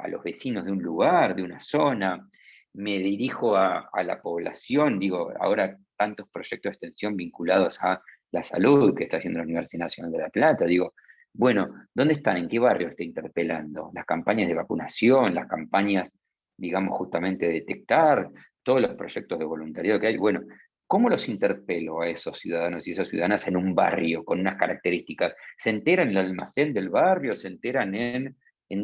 los vecinos de un lugar, de una zona, me dirijo a la población, digo, ahora tantos proyectos de extensión vinculados a la salud que está haciendo la Universidad Nacional de La Plata. Digo, bueno, ¿dónde están? ¿En qué barrio está interpelando? Las campañas de vacunación, las campañas, digamos, justamente de detectar, todos los proyectos de voluntariado que hay. Bueno, ¿cómo los interpelo a esos ciudadanos y esas ciudadanas en un barrio con unas características? ¿Se enteran en el almacén del barrio? ¿Se enteran en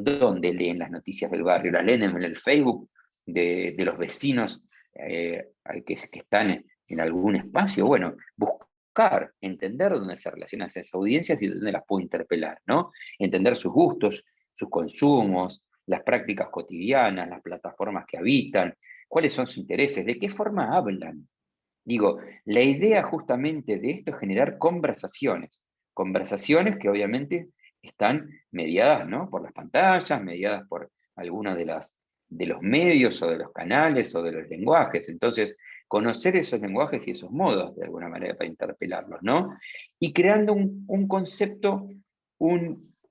dónde leen las noticias del barrio? ¿Las leen en el Facebook de los vecinos que están en algún espacio? Bueno, buscar, entender dónde se relacionan esas audiencias y dónde las puedo interpelar, ¿no? Entender sus gustos, sus consumos, las prácticas cotidianas, las plataformas que habitan, cuáles son sus intereses, de qué forma hablan. Digo, la idea justamente de esto es generar conversaciones que obviamente están mediadas, ¿no?, por las pantallas, mediadas por algunas de los medios o de los canales o de los lenguajes. Entonces, conocer esos lenguajes y esos modos, de alguna manera, para interpelarlos, ¿no? Y creando un concepto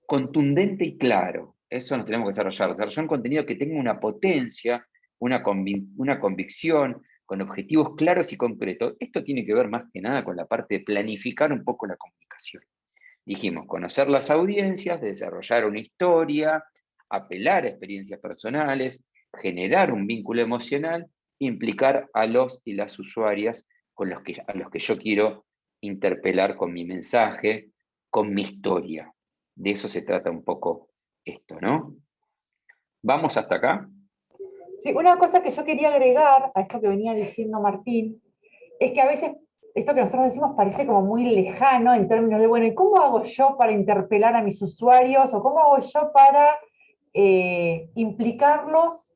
contundente y claro. Eso nos tenemos que desarrollar un contenido que tenga una potencia, una convicción, con objetivos claros y concretos. Esto tiene que ver más que nada con la parte de planificar un poco la comunicación. Dijimos, conocer las audiencias, desarrollar una historia, apelar a experiencias personales, generar un vínculo emocional, implicar a los y las usuarias a los que yo quiero interpelar con mi mensaje, con mi historia. De eso se trata un poco esto, ¿no? ¿Vamos hasta acá? Sí, una cosa que yo quería agregar a esto que venía diciendo Martín, es que a veces esto que nosotros decimos parece como muy lejano en términos de, bueno, ¿y cómo hago yo para interpelar a mis usuarios? ¿O cómo hago yo para implicarlos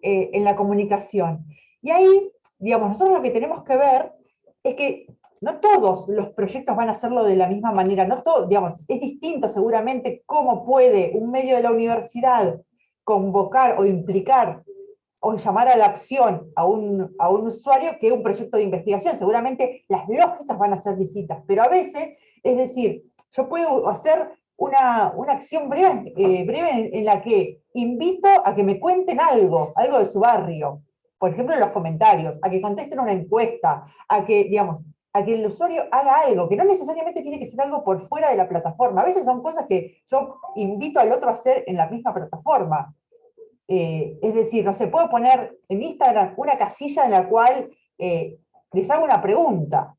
en la comunicación? Y ahí, digamos, nosotros lo que tenemos que ver es que no todos los proyectos van a hacerlo de la misma manera, no todo, digamos, es distinto seguramente cómo puede un medio de la universidad convocar o implicar o llamar a la acción a un usuario que un proyecto de investigación. Seguramente las lógicas van a ser distintas, pero a veces, es decir, yo puedo hacer una acción breve en la que invito a que me cuenten algo de su barrio, por ejemplo en los comentarios, a que contesten una encuesta, a que, digamos, a que el usuario haga algo, que no necesariamente tiene que ser algo por fuera de la plataforma. A veces son cosas que yo invito al otro a hacer en la misma plataforma. Es decir, no sé, puedo poner en Instagram una casilla en la cual les hago una pregunta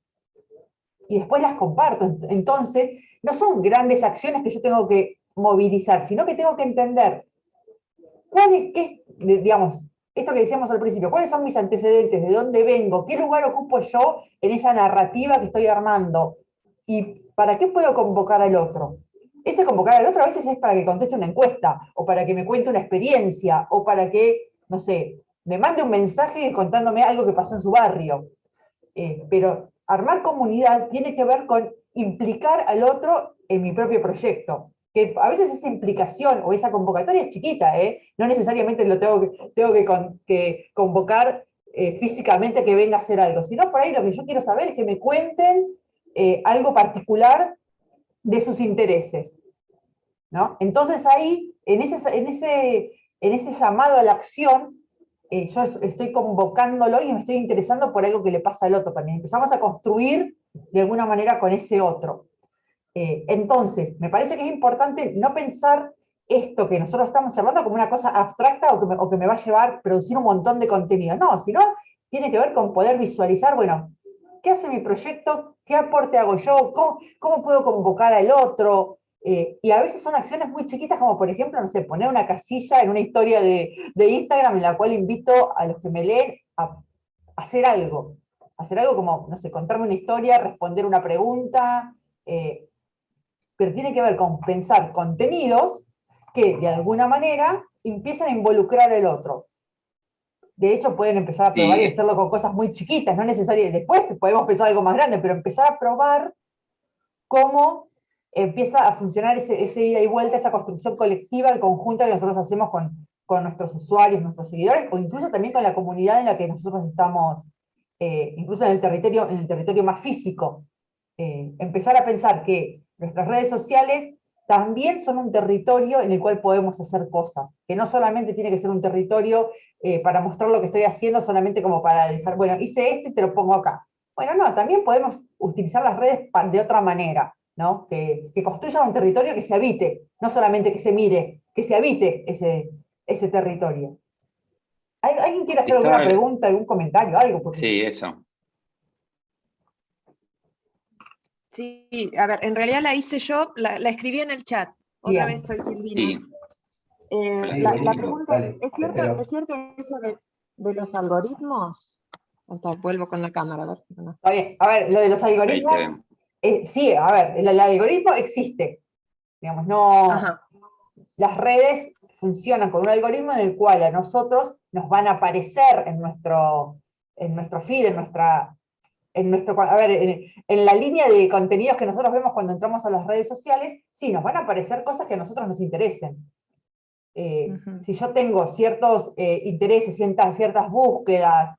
y después las comparto. Entonces, no son grandes acciones que yo tengo que movilizar, sino que tengo que entender digamos, esto que decíamos al principio, cuáles son mis antecedentes, de dónde vengo, qué lugar ocupo yo en esa narrativa que estoy armando y para qué puedo convocar al otro. Ese convocar al otro a veces es para que conteste una encuesta, o para que me cuente una experiencia, o para que, no sé, me mande un mensaje contándome algo que pasó en su barrio. Pero armar comunidad tiene que ver con implicar al otro en mi propio proyecto. Que a veces esa implicación o esa convocatoria es chiquita, no necesariamente lo que convocar físicamente que venga a hacer algo, sino por ahí lo que yo quiero saber es que me cuenten algo particular de sus intereses, ¿no? Entonces ahí, en ese llamado a la acción, yo estoy convocándolo y me estoy interesando por algo que le pasa al otro también. Empezamos a construir de alguna manera con ese otro. Entonces, me parece que es importante no pensar esto que nosotros estamos charlando como una cosa abstracta o que me va a llevar a producir un montón de contenido. No, sino tiene que ver con poder visualizar, bueno, ¿qué hace mi proyecto? ¿Qué aporte hago yo? ¿Cómo puedo convocar al otro? Y a veces son acciones muy chiquitas, como por ejemplo, no sé, poner una casilla en una historia de Instagram en la cual invito a los que me leen a hacer algo. Hacer algo como, no sé, contarme una historia, responder una pregunta, pero tiene que ver con pensar contenidos que de alguna manera empiezan a involucrar al otro. De hecho, pueden empezar a probar y Sí, hacerlo con cosas muy chiquitas, no necesariamente. Después podemos pensar algo más grande, pero empezar a probar cómo empieza a funcionar ese ida y vuelta, esa construcción colectiva, conjunta que nosotros hacemos con nuestros usuarios, nuestros seguidores, o incluso también con la comunidad en la que nosotros estamos, incluso en el territorio más físico. Empezar a pensar que nuestras redes sociales también son un territorio en el cual podemos hacer cosas, que no solamente tiene que ser un territorio para mostrar lo que estoy haciendo, solamente como para dejar, bueno, hice esto y te lo pongo acá. Bueno, no, también podemos utilizar las redes de otra manera, ¿no? Que construyan un territorio que se habite, no solamente que se mire, que se habite ese territorio. ¿Alguien quiere hacer alguna Estaba, pregunta, algún comentario, algo? Porque sí, eso. Sí, a ver, en realidad la hice yo, la escribí en el chat. Otra bien. vez soy Silvina. Sí. Hola, La Silvina. pregunta ¿es cierto eso de los algoritmos? Ahí está, vuelvo con la cámara, a ver. No. Está bien. A ver, lo de los Ahí te algoritmos, vemos. sí, a ver, el algoritmo existe. Digamos, no, Ajá. las redes funcionan con un algoritmo en el cual a nosotros nos van a aparecer en nuestro feed, a ver, en la línea de contenidos que nosotros vemos cuando entramos a las redes sociales, sí, nos van a aparecer cosas que a nosotros nos interesen. Ujú. Si yo tengo ciertos intereses, ciertas búsquedas,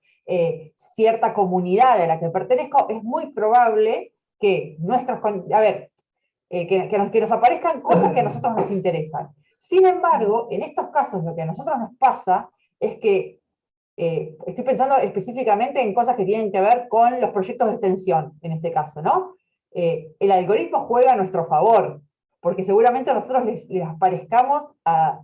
cierta comunidad a la que pertenezco, es muy probable que que nos aparezcan cosas que a nosotros nos interesan. Sin embargo, en estos casos lo que a nosotros nos pasa es que estoy pensando específicamente en cosas que tienen que ver con los proyectos de extensión, en este caso, ¿no? El algoritmo juega a nuestro favor, porque seguramente nosotros les aparezcamos a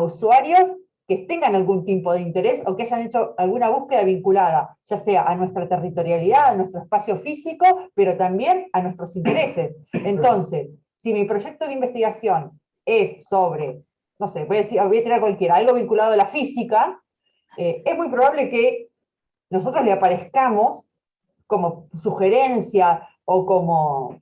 usuarios que tengan algún tipo de interés o que hayan hecho alguna búsqueda vinculada, ya sea a nuestra territorialidad, a nuestro espacio físico, pero también a nuestros intereses. Entonces, si mi proyecto de investigación es sobre, no sé, voy a tirar cualquiera, algo vinculado a la física, es muy probable que nosotros le aparezcamos como sugerencia o como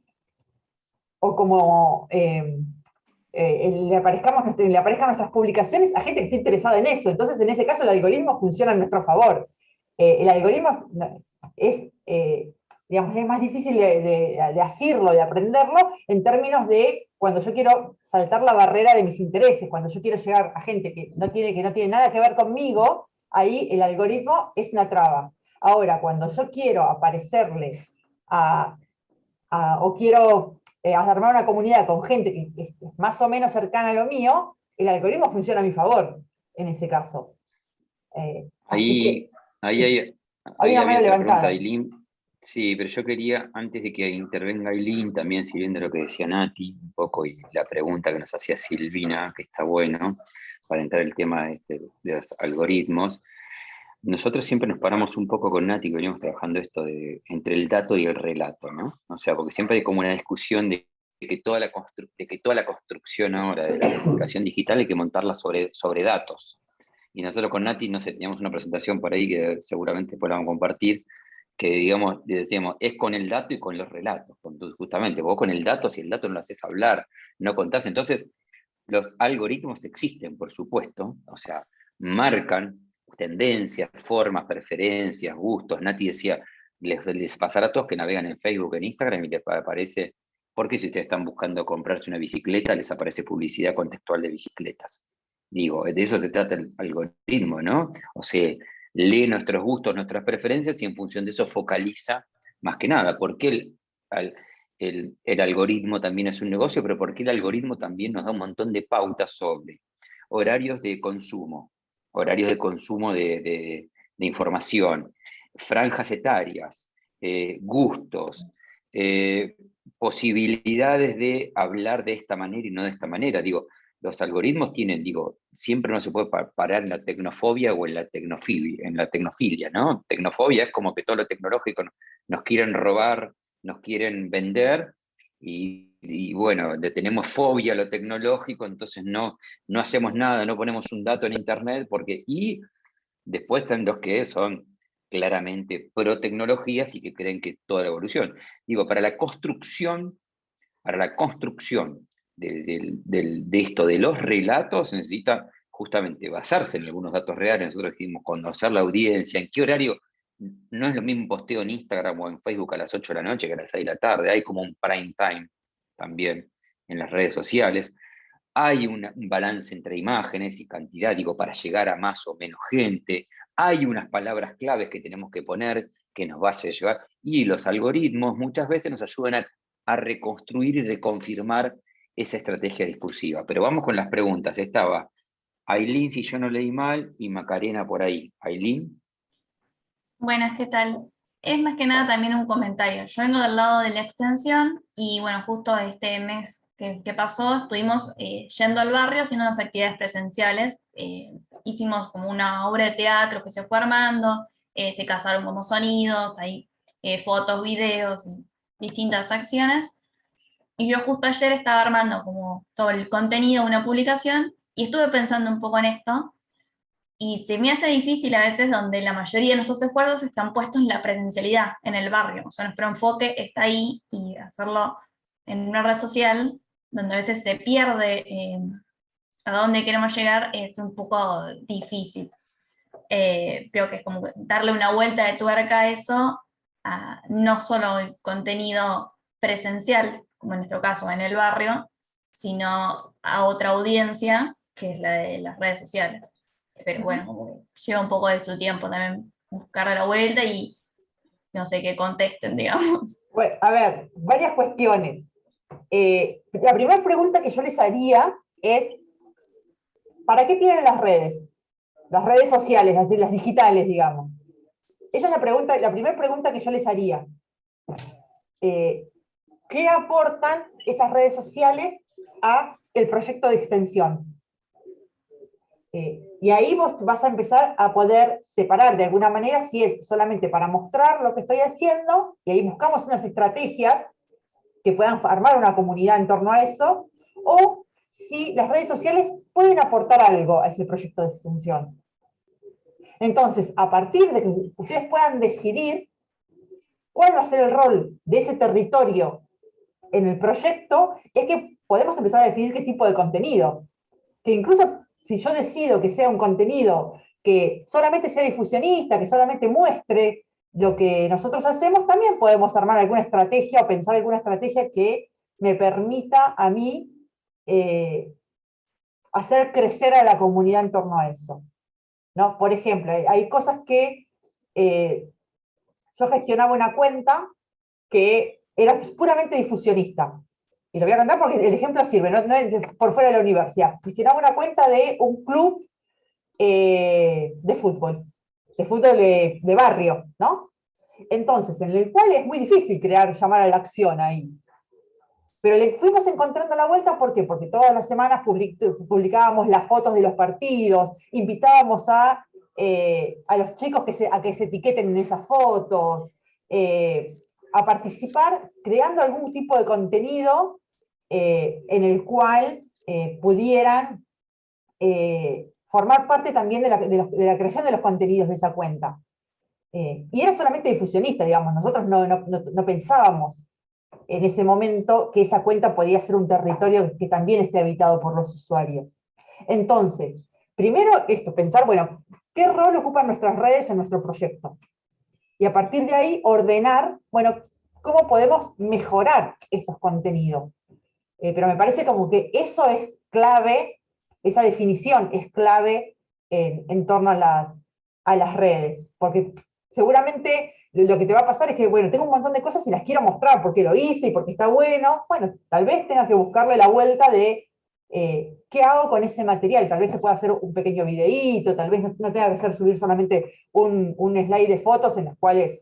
le aparezcan nuestras publicaciones a gente que esté interesada en eso. Entonces, en ese caso, el algoritmo funciona a nuestro favor. El algoritmo es, digamos, es más difícil de asirlo, de aprenderlo, en términos de cuando yo quiero saltar la barrera de mis intereses, cuando yo quiero llegar a gente que no tiene nada que ver conmigo, ahí el algoritmo es una traba. Ahora, cuando yo quiero aparecerle a, o quiero armar una comunidad con gente que es más o menos cercana a lo mío, el algoritmo funciona a mi favor en ese caso. Así que Ahí, sí, hay, hay ahí una había mano otra pregunta, levantada. Aileen. Sí, pero yo quería, antes de que intervenga Aileen, también siguiendo lo que decía Nati, un poco, y la pregunta que nos hacía Silvina, que está bueno, para entrar el tema de los algoritmos. Nosotros siempre nos paramos un poco con Nati, que venimos trabajando esto entre el dato y el relato, ¿no? O sea, porque siempre hay como una discusión de que toda la construcción ahora de la comunicación digital hay que montarla sobre datos. Y nosotros con Nati, no sé, teníamos una presentación por ahí que seguramente podamos compartir, que digamos, decíamos, es con el dato y con los relatos. Justamente, vos con el dato, si el dato no lo haces hablar, no contás, entonces los algoritmos existen, por supuesto, o sea, marcan tendencias, formas, preferencias, gustos. Nati decía, les pasará a todos que navegan en Facebook, en Instagram y les aparece, porque si ustedes están buscando comprarse una bicicleta, les aparece publicidad contextual de bicicletas. Digo, de eso se trata el algoritmo, ¿no? O sea, lee nuestros gustos, nuestras preferencias y en función de eso focaliza más que nada. Porque el algoritmo también es un negocio, pero porque el algoritmo también nos da un montón de pautas sobre horarios de consumo de información, franjas etarias, gustos, posibilidades de hablar de esta manera y no de esta manera. Digo, los algoritmos tienen, digo, siempre no se puede parar en la tecnofobia o en la tecnofilia, ¿no? Tecnofobia es como que todo lo tecnológico nos quieren robar, nos quieren vender, y bueno, le tenemos fobia a lo tecnológico, entonces no hacemos nada, no ponemos un dato en internet, y después están los que son claramente pro tecnologías y que creen que toda la evolución. Digo, para la construcción de esto, de los relatos, se necesita justamente basarse en algunos datos reales. Nosotros dijimos conocer la audiencia, en qué horario. No es lo mismo posteo en Instagram o en Facebook a las 8 de la noche que a las 6 de la tarde. Hay como un prime time también en las redes sociales. Hay un balance entre imágenes y cantidad, digo, para llegar a más o menos gente. Hay unas palabras claves que tenemos que poner que nos va a hacer llegar. Y los algoritmos muchas veces nos ayudan a reconstruir y reconfirmar esa estrategia discursiva. Pero vamos con las preguntas. Estaba Aileen, si yo no leí mal, y Macarena por ahí. Aileen. Buenas, ¿qué tal? Es más que nada también un comentario. Yo vengo del lado de la extensión y bueno, justo este mes que pasó estuvimos yendo al barrio haciendo unas actividades presenciales. Hicimos como una obra de teatro que se fue armando, se casaron como sonidos, hay fotos, videos, y distintas acciones. Y yo justo ayer estaba armando como todo el contenido de una publicación y estuve pensando un poco en esto. Y se me hace difícil a veces donde la mayoría de nuestros esfuerzos están puestos en la presencialidad, en el barrio. O sea, nuestro enfoque está ahí y hacerlo en una red social, donde a veces se pierde a dónde queremos llegar, es un poco difícil. Creo que es como darle una vuelta de tuerca a eso, a no solo el contenido presencial, como en nuestro caso en el barrio, sino a otra audiencia, que es la de las redes sociales. Pero bueno, como que lleva un poco de su tiempo también buscar la vuelta y no sé qué contesten, digamos. Bueno, a ver, varias cuestiones. La primera pregunta que yo les haría es, ¿para qué tienen las redes? Las redes sociales, las digitales, digamos. Esa es la primera pregunta que yo les haría. ¿Qué aportan esas redes sociales a el proyecto de extensión? Y ahí vos vas a empezar a poder separar de alguna manera si es solamente para mostrar lo que estoy haciendo, y ahí buscamos unas estrategias que puedan armar una comunidad en torno a eso, o si las redes sociales pueden aportar algo a ese proyecto de extensión. Entonces, a partir de que ustedes puedan decidir cuál va a ser el rol de ese territorio en el proyecto, es que podemos empezar a definir qué tipo de contenido. Que incluso si yo decido que sea un contenido que solamente sea difusionista, que solamente muestre lo que nosotros hacemos, también podemos armar alguna estrategia o pensar alguna estrategia que me permita a mí hacer crecer a la comunidad en torno a eso, ¿no? Por ejemplo, hay cosas que yo gestionaba una cuenta que era puramente difusionista. Y lo voy a contar porque el ejemplo sirve, no es por fuera de la universidad. Gestionaba una cuenta de un club de fútbol de barrio, ¿no? Entonces, en el cual es muy difícil llamar a la acción ahí. Pero le fuimos encontrando la vuelta, ¿por qué? Porque todas las semanas publicábamos las fotos de los partidos, invitábamos a los chicos a que se etiqueten en esas fotos, a participar creando algún tipo de contenido en el cual pudieran formar parte también de la creación de los contenidos de esa cuenta. Y era solamente difusionista, digamos, nosotros no pensábamos en ese momento que esa cuenta podía ser un territorio que también esté habitado por los usuarios. Entonces, primero esto, pensar, bueno, ¿qué rol ocupan nuestras redes en nuestro proyecto? Y a partir de ahí ordenar, bueno, ¿cómo podemos mejorar esos contenidos? Pero me parece como que eso es clave, esa definición es clave en torno a las redes, porque seguramente lo que te va a pasar es que, bueno, tengo un montón de cosas y las quiero mostrar porque lo hice y porque está bueno. Bueno, tal vez tengas que buscarle la vuelta de qué hago con ese material. Tal vez se pueda hacer un pequeño videíto, tal vez no tenga que ser subir solamente un slide de fotos en las cuales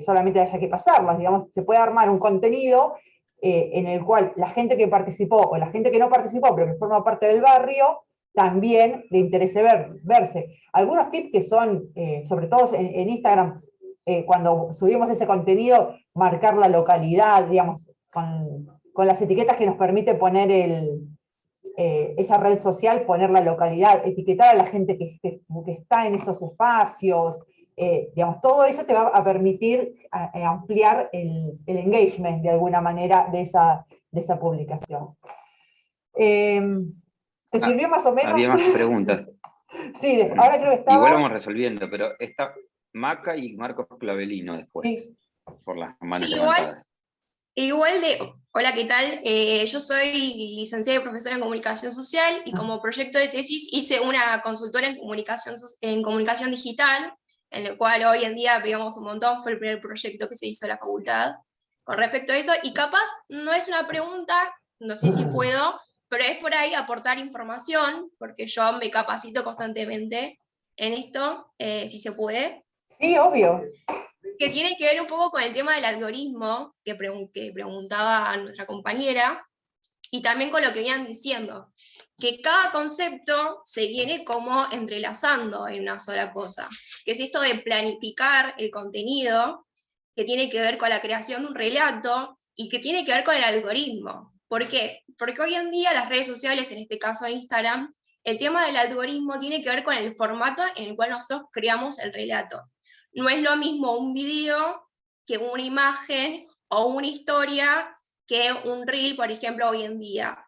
solamente haya que pasarlas. Digamos, se puede armar un contenido en el cual la gente que participó o la gente que no participó, pero que forma parte del barrio, también le interese verse. Algunos tips que son, sobre todo en Instagram, cuando subimos ese contenido, marcar la localidad, digamos, con las etiquetas que nos permite poner esa red social, poner la localidad, etiquetar a la gente que está en esos espacios, digamos, todo eso te va a permitir ampliar el engagement de alguna manera de esa publicación. ¿Te sirvió más o menos? Había más preguntas. Sí, ahora creo que estaba... Igual vamos resolviendo, pero está Maca y Marcos Clavelino después, sí, por las manos Sí, levantadas. hola, ¿qué tal? Yo soy licenciada y profesora en comunicación social y como proyecto de tesis hice una consultora en comunicación digital, en el cual hoy en día pegamos un montón, fue el primer proyecto que se hizo en la facultad con respecto a esto, y capaz no es una pregunta, no sé si puedo, pero es por ahí aportar información, porque yo me capacito constantemente en esto, si se puede. Sí, obvio. que tiene que ver un poco con el tema del algoritmo que preguntaba nuestra compañera, y también con lo que venían diciendo, que cada concepto se viene como entrelazando en una sola cosa, que es esto de planificar el contenido, que tiene que ver con la creación de un relato, y que tiene que ver con el algoritmo. ¿Por qué? Porque hoy en día las redes sociales, en este caso Instagram, el tema del algoritmo tiene que ver con el formato en el cual nosotros creamos el relato. No es lo mismo un video que una imagen o una historia que un reel, por ejemplo, hoy en día.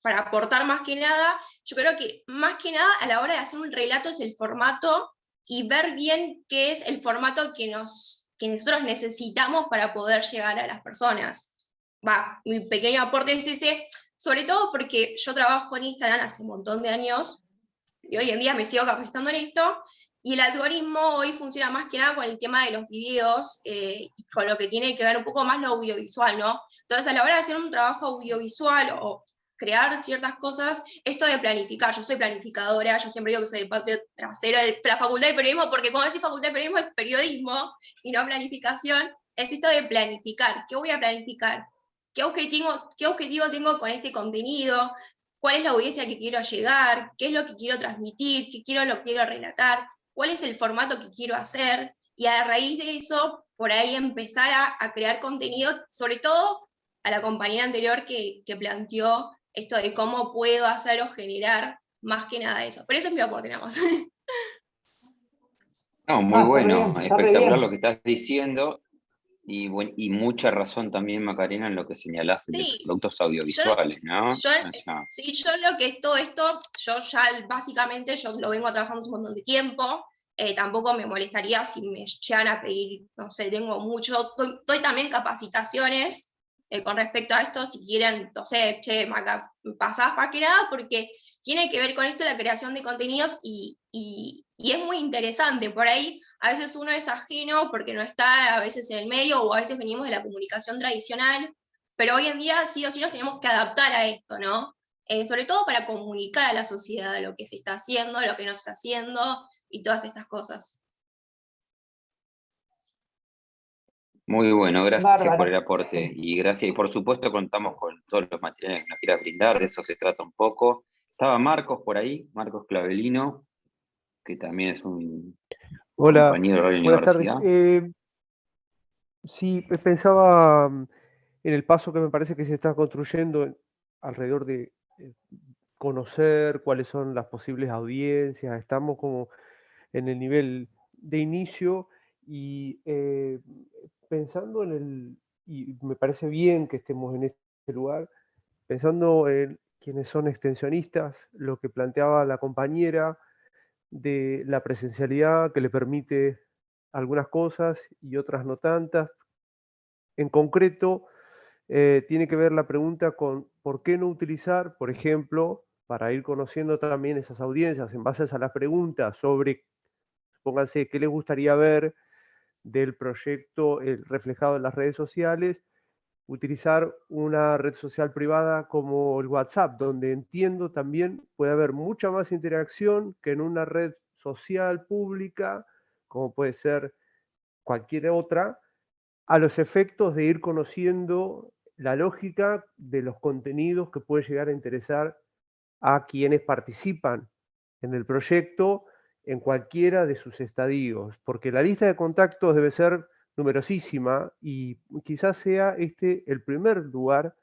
Para aportar más que nada, yo creo que más que nada a la hora de hacer un relato es el formato y ver bien qué es el formato que nosotros necesitamos para poder llegar a las personas. Mi pequeño aporte es ese, sobre todo porque yo trabajo en Instagram hace un montón de años y hoy en día me sigo capacitando en esto, y el algoritmo hoy funciona más que nada con el tema de los videos, y con lo que tiene que ver un poco más lo audiovisual, ¿no? Entonces, a la hora de hacer un trabajo audiovisual o crear ciertas cosas, esto de planificar, yo soy planificadora, yo siempre digo que soy el patio trasero de la facultad de periodismo, porque como decís facultad de periodismo es periodismo y no planificación, es esto de planificar, ¿qué voy a planificar? ¿Qué objetivo tengo con este contenido? ¿Cuál es la audiencia que quiero llegar? ¿Qué es lo que quiero transmitir? ¿Qué lo quiero relatar? ¿Cuál es el formato que quiero hacer? Y a raíz de eso, por ahí empezar a crear contenido, sobre todo a la compañera anterior que planteó esto de cómo puedo hacer o generar más que nada eso. Pero eso es mi aporte, nada más. No, muy Está re bueno, bien, está re espectacular bien. lo que estás diciendo y mucha razón también, Macarena, en lo que señalaste de los Sí, productos yo, audiovisuales, ¿no? yo, O sea, sí, yo lo que es todo esto, yo ya básicamente yo lo vengo trabajando hace un montón de tiempo, tampoco me molestaría si me llegan a pedir, no sé, tengo mucho, doy también capacitaciones con respecto a esto, si quieren, no sé, che, Maca, pasás para que nada, porque tiene que ver con esto la creación de contenidos y es muy interesante, por ahí a veces uno es ajeno porque no está a veces en el medio o a veces venimos de la comunicación tradicional, pero hoy en día sí o sí nos tenemos que adaptar a esto, ¿no? Sobre todo para comunicar a la sociedad lo que se está haciendo, lo que no se está haciendo y todas estas cosas. muy bueno, gracias por Bárbaro. el aporte y gracias, y por supuesto contamos con todos los materiales que nos quieras brindar, de eso se trata un poco. Estaba Marcos por ahí, Marcos Clavelino, que también es un Hola, compañero de la buenas tardes. universidad. Sí, pensaba en el paso que me parece que se está construyendo alrededor de conocer cuáles son las posibles audiencias. Estamos como en el nivel de inicio y pensando y me parece bien que estemos en este lugar, pensando en quienes son extensionistas, lo que planteaba la compañera de la presencialidad que le permite algunas cosas y otras no tantas. En concreto, tiene que ver la pregunta con por qué no utilizar, por ejemplo, para ir conociendo también esas audiencias en base a las preguntas sobre, pónganse, qué les gustaría ver del proyecto reflejado en las redes sociales, utilizar una red social privada como el WhatsApp, donde entiendo también puede haber mucha más interacción que en una red social pública, como puede ser cualquier otra, a los efectos de ir conociendo la lógica de los contenidos que puede llegar a interesar a quienes participan en el proyecto en cualquiera de sus estadios, porque la lista de contactos debe ser numerosísima y quizás sea este el primer lugar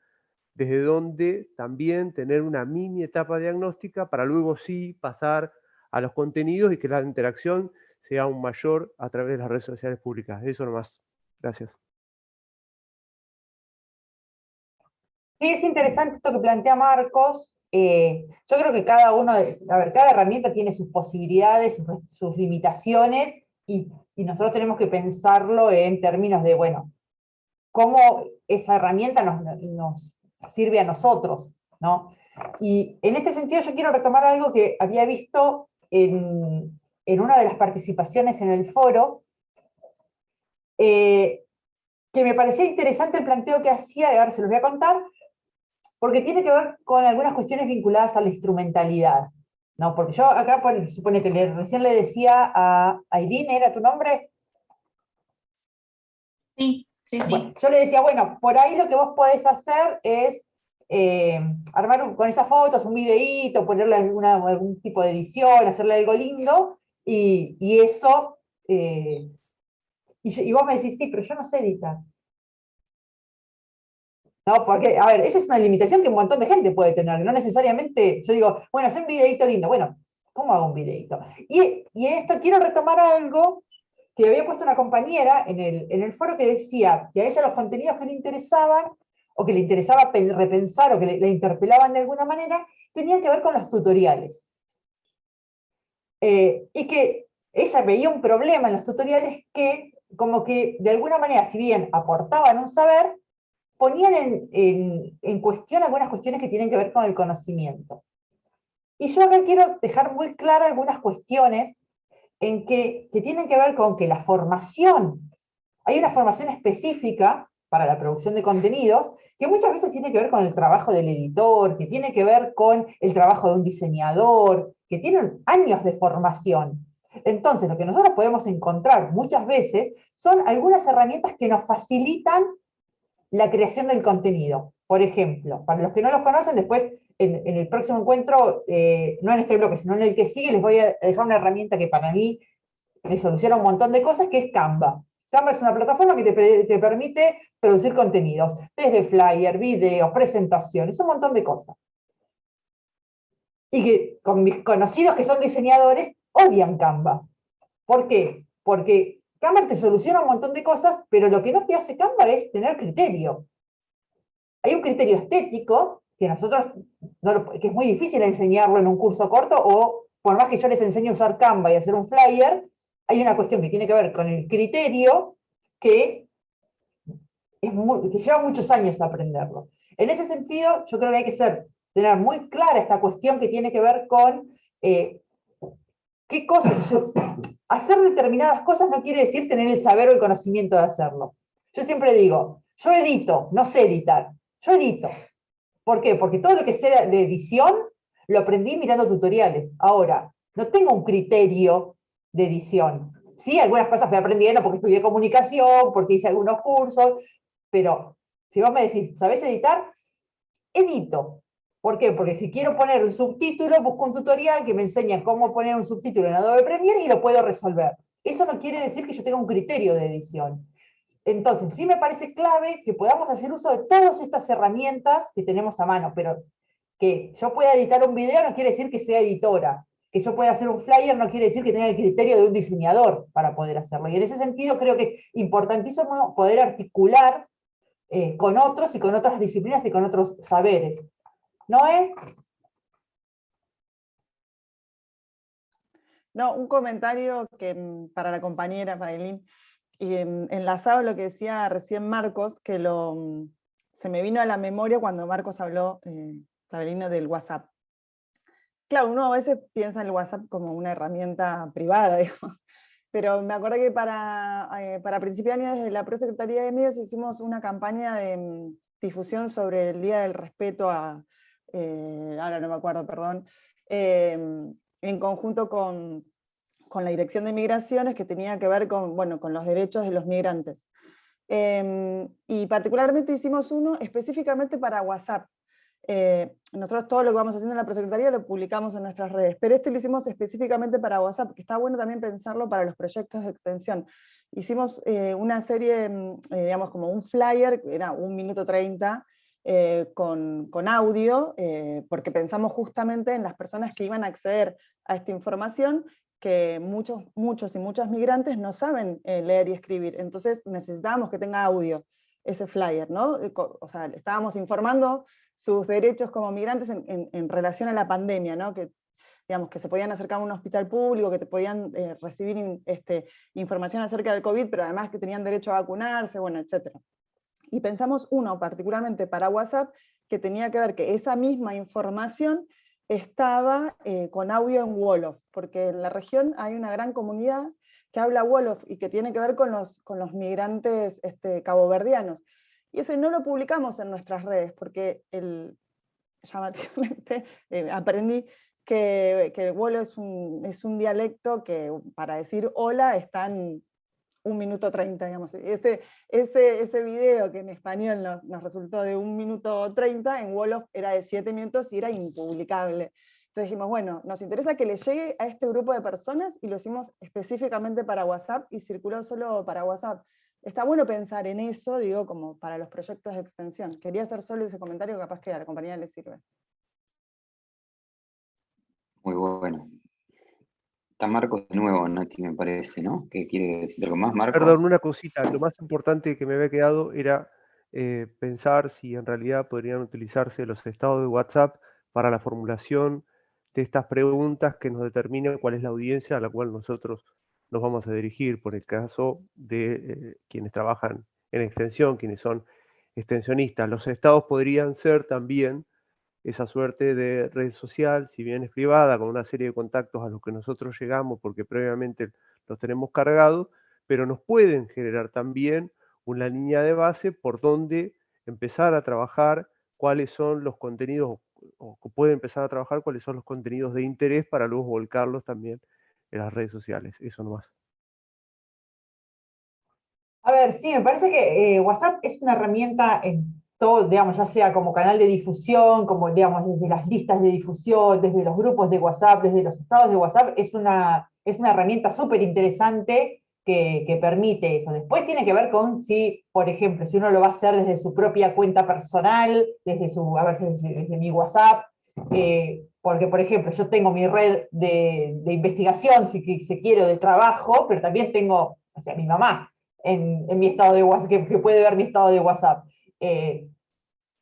desde donde también tener una mini etapa diagnóstica para luego sí pasar a los contenidos y que la interacción sea aún mayor a través de las redes sociales públicas. Eso nomás. Gracias. Sí, es interesante esto que plantea Marcos. Yo creo que cada uno, a ver, cada herramienta tiene sus posibilidades, sus limitaciones, y nosotros tenemos que pensarlo en términos de, bueno, cómo esa herramienta nos sirve a nosotros, ¿no? Y en este sentido yo quiero retomar algo que había visto en una de las participaciones en el foro, que me parecía interesante el planteo que hacía, y ahora se los voy a contar, porque tiene que ver con algunas cuestiones vinculadas a la instrumentalidad, ¿no? Porque yo acá, supone que recién le decía a Aileen, ¿era tu nombre? Sí, sí, Bueno, sí. yo le decía, bueno, por ahí lo que vos podés hacer es armar con esas fotos un videíto, ponerle algún tipo de edición, hacerle algo lindo, y eso, y vos me decís, sí, pero yo no sé editar. No, porque, a ver, esa es una limitación que un montón de gente puede tener, no necesariamente, yo digo, bueno, haz un videíto lindo, bueno, ¿cómo hago un videíto? Y en esto quiero retomar algo que había puesto una compañera en el foro que decía que a ella los contenidos que le interesaban, o que le interesaba repensar, o que le interpelaban de alguna manera, tenían que ver con los tutoriales. Y que ella veía un problema en los tutoriales que, como que de alguna manera, si bien aportaban un saber, ponían en cuestión algunas cuestiones que tienen que ver con el conocimiento. Y yo acá quiero dejar muy claro algunas cuestiones que tienen que ver con que la formación, hay una formación específica para la producción de contenidos, que muchas veces tiene que ver con el trabajo del editor, que tiene que ver con el trabajo de un diseñador, que tienen años de formación. Entonces, lo que nosotros podemos encontrar muchas veces son algunas herramientas que nos facilitan la creación del contenido. Por ejemplo, para los que no los conocen, después en el próximo encuentro, no en este bloque, sino en el que sigue, les voy a dejar una herramienta que para mí me soluciona un montón de cosas, que es Canva. Canva es una plataforma que te permite producir contenidos, desde flyer, videos, presentaciones, un montón de cosas. Y que con mis conocidos que son diseñadores odian Canva. ¿Por qué? Porque Canva te soluciona un montón de cosas, pero lo que no te hace Canva es tener criterio. Hay un criterio estético que nosotros, que es muy difícil enseñarlo en un curso corto, o por más que yo les enseñe a usar Canva y hacer un flyer, hay una cuestión que tiene que ver con el criterio que, que lleva muchos años aprenderlo. En ese sentido, yo creo que hay que tener muy clara esta cuestión que tiene que ver con qué cosas. Hacer determinadas cosas no quiere decir tener el saber o el conocimiento de hacerlo. Yo siempre digo, yo edito, no sé editar, yo edito. ¿Por qué? Porque todo lo que sea de edición lo aprendí mirando tutoriales. Ahora, no tengo un criterio de edición. Sí, algunas cosas fui aprendiendo porque estudié comunicación, porque hice algunos cursos, pero si vos me decís, ¿sabés editar? Edito. ¿Por qué? Porque si quiero poner un subtítulo, busco un tutorial que me enseña cómo poner un subtítulo en Adobe Premiere y lo puedo resolver. Eso no quiere decir que yo tenga un criterio de edición. Entonces, sí me parece clave que podamos hacer uso de todas estas herramientas que tenemos a mano, pero que yo pueda editar un video no quiere decir que sea editora. Que yo pueda hacer un flyer no quiere decir que tenga el criterio de un diseñador para poder hacerlo. Y en ese sentido creo que es importantísimo poder articular con otros y con otras disciplinas y con otros saberes. ¿No es? No, un comentario que para la compañera, para Eileen, y enlazado a lo que decía recién Marcos, que se me vino a la memoria cuando Marcos habló, Sabelino, del WhatsApp. Claro, uno a veces piensa en el WhatsApp como una herramienta privada, digamos, pero me acordé que para principios de año desde la Prosecretaría de Medios hicimos una campaña de difusión sobre el Día del Respeto ahora no me acuerdo, perdón, en conjunto con la Dirección de Migraciones, que tenía que ver con, bueno, con los derechos de los migrantes. Y particularmente hicimos uno específicamente para WhatsApp. Nosotros todo lo que vamos haciendo en la Prosecretaría lo publicamos en nuestras redes, pero este lo hicimos específicamente para WhatsApp, que está bueno también pensarlo para los proyectos de extensión. Hicimos una serie, digamos como un flyer, que era 1 minuto 30, con audio, porque pensamos justamente en las personas que iban a acceder a esta información, que muchos y muchas migrantes no saben leer y escribir, entonces necesitábamos que tenga audio ese flyer, ¿no? O sea, estábamos informando sus derechos como migrantes en relación a la pandemia, ¿no? Que, digamos, que se podían acercar a un hospital público, que te podían recibir información acerca del COVID, pero además que tenían derecho a vacunarse, bueno, etc. Y pensamos uno particularmente para WhatsApp, que tenía que ver que esa misma información estaba con audio en Wolof, porque en la región hay una gran comunidad que habla Wolof y que tiene que ver con los migrantes caboverdianos. Y ese no lo publicamos en nuestras redes, porque llamativamente aprendí que el Wolof es un dialecto que para decir hola están 1 minuto 30, digamos. Ese video que en español nos resultó de 1 minuto 30, en Wolof era de 7 minutos y era impublicable. Entonces dijimos, bueno, nos interesa que le llegue a este grupo de personas y lo hicimos específicamente para WhatsApp y circuló solo para WhatsApp. Está bueno pensar en eso, digo, como para los proyectos de extensión. Quería hacer solo ese comentario, capaz que a la compañía le sirve. Muy bueno. Está Marcos de nuevo, Nati, me parece, ¿no? ¿Qué quiere decir algo más, Marcos? Perdón, una cosita. Lo más importante que me había quedado era pensar si en realidad podrían utilizarse los estados de WhatsApp para la formulación de estas preguntas que nos determinan cuál es la audiencia a la cual nosotros nos vamos a dirigir, por el caso de quienes trabajan en extensión, quienes son extensionistas. Los estados podrían ser también esa suerte de red social, si bien es privada, con una serie de contactos a los que nosotros llegamos porque previamente los tenemos cargados, pero nos pueden generar también una línea de base por donde empezar a trabajar cuáles son los contenidos, o pueden empezar a trabajar cuáles son los contenidos de interés para luego volcarlos también en las redes sociales. Eso nomás. A ver, sí, me parece que WhatsApp es una herramienta en todo, digamos, ya sea como canal de difusión, como, digamos, desde las listas de difusión, desde los grupos de WhatsApp, desde los estados de WhatsApp, es una herramienta súper interesante que permite eso. Después tiene que ver con si, por ejemplo, si uno lo va a hacer desde su propia cuenta personal, a ver, desde mi WhatsApp, porque, por ejemplo, yo tengo mi red de investigación, si se quiere, o de trabajo, pero también tengo, o sea, mi mamá en mi estado de WhatsApp, que puede ver mi estado de WhatsApp.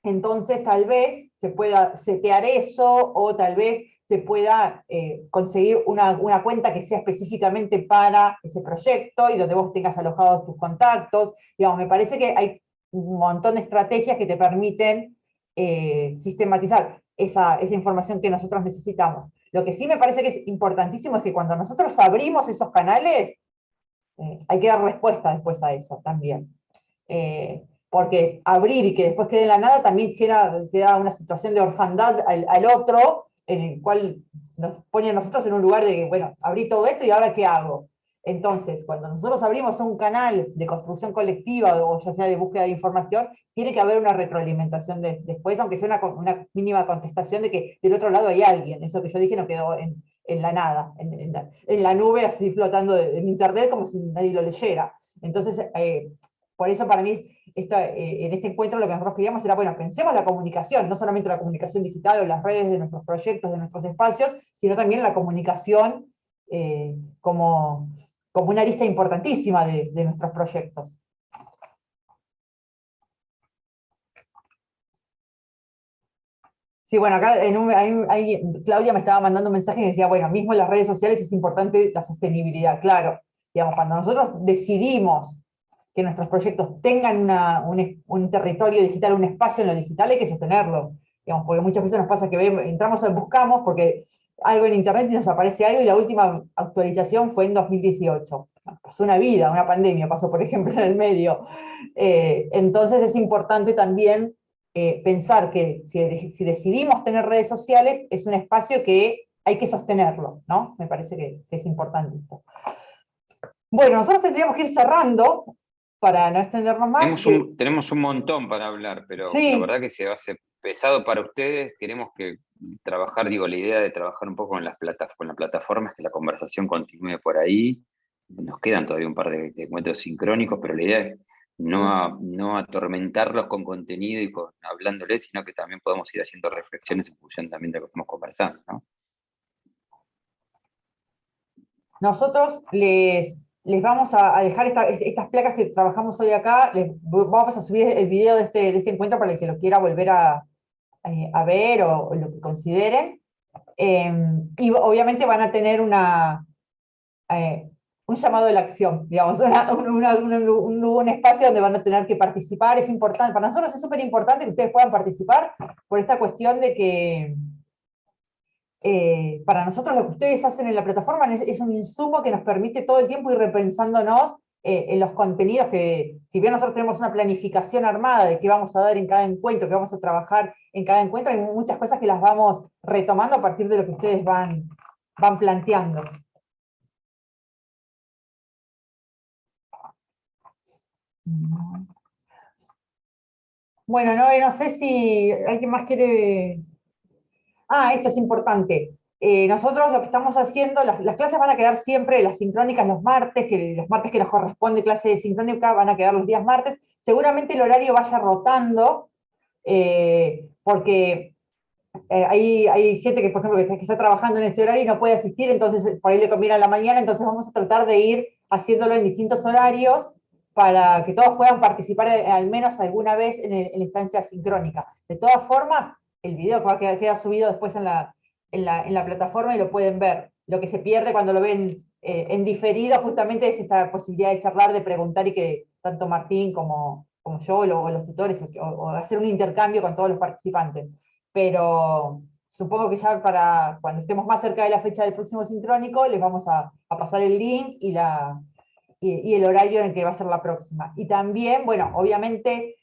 Entonces, tal vez se pueda setear eso, o tal vez se pueda conseguir una cuenta que sea específicamente para ese proyecto y donde vos tengas alojados tus contactos. Digamos, me parece que hay un montón de estrategias que te permiten sistematizar esa información que nosotros necesitamos. Lo que sí me parece que es importantísimo es que cuando nosotros abrimos esos canales, hay que dar respuesta después a eso también. Porque abrir y que después quede en la nada también queda una situación de orfandad al otro, en el cual nos pone a nosotros en un lugar de que, bueno, abrí todo esto y ahora ¿qué hago? Entonces, cuando nosotros abrimos un canal de construcción colectiva, o ya sea de búsqueda de información, tiene que haber una retroalimentación después, aunque sea una mínima contestación de que del otro lado hay alguien. Eso que yo dije no quedó en la nada, en la nube, así flotando en internet como si nadie lo leyera. Entonces, por eso para mí, en este encuentro lo que nosotros queríamos era, bueno, pensemos la comunicación, no solamente la comunicación digital o las redes de nuestros proyectos, de nuestros espacios, sino también la comunicación como una arista importantísima de nuestros proyectos. Sí, bueno, acá Claudia me estaba mandando un mensaje y decía, bueno, mismo en las redes sociales es importante la sostenibilidad. Claro, digamos, cuando nosotros decidimos que nuestros proyectos tengan un territorio digital, un espacio en lo digital, hay que sostenerlo. Digamos, porque muchas veces nos pasa que entramos, buscamos porque algo en internet y nos aparece algo, y la última actualización fue en 2018. Pasó una vida, una pandemia pasó, por ejemplo, en el medio. Entonces es importante también pensar que si decidimos tener redes sociales, es un espacio que hay que sostenerlo, ¿no? Me parece que es importante esto. Bueno, nosotros tendríamos que ir cerrando para no extendernos más. Tenemos un montón para hablar, pero sí, la verdad que se hace pesado para ustedes. Queremos que trabajar, digo, la idea de trabajar un poco con la plataforma es que la conversación continúe por ahí. Nos quedan todavía un par de encuentros sincrónicos, pero la idea es no atormentarlos con contenido y hablándoles, sino que también podemos ir haciendo reflexiones en función también de lo que estamos conversando, ¿no? Nosotros les vamos a dejar estas placas que trabajamos hoy acá, vamos a subir el video de este encuentro para el que lo quiera volver a ver o lo que consideren. Y obviamente van a tener un llamado de la acción, digamos, un espacio donde van a tener que participar. Es importante, para nosotros es súper importante que ustedes puedan participar por esta cuestión de que para nosotros lo que ustedes hacen en la plataforma es un insumo que nos permite todo el tiempo ir repensándonos en los contenidos que, si bien nosotros tenemos una planificación armada de qué vamos a dar en cada encuentro, qué vamos a trabajar en cada encuentro, hay muchas cosas que las vamos retomando a partir de lo que ustedes van planteando. Bueno, no sé si alguien más quiere... Ah, esto es importante. Nosotros lo que estamos haciendo, las clases van a quedar siempre, las sincrónicas los martes que nos corresponde clase de sincrónica van a quedar los días martes. Seguramente el horario vaya rotando, porque hay gente que, por ejemplo, que está trabajando en este horario y no puede asistir, entonces por ahí le conviene a la mañana, entonces vamos a tratar de ir haciéndolo en distintos horarios para que todos puedan participar al menos alguna vez en la instancia sincrónica. De todas formas, el video queda subido después en la plataforma y lo pueden ver. Lo que se pierde cuando lo ven en diferido justamente es esta posibilidad de charlar, de preguntar y que tanto Martín como yo o los tutores o hacer un intercambio con todos los participantes. Pero supongo que ya para cuando estemos más cerca de la fecha del próximo sincrónico les vamos a pasar el link y el horario en el que va a ser la próxima. Y también, bueno, obviamente,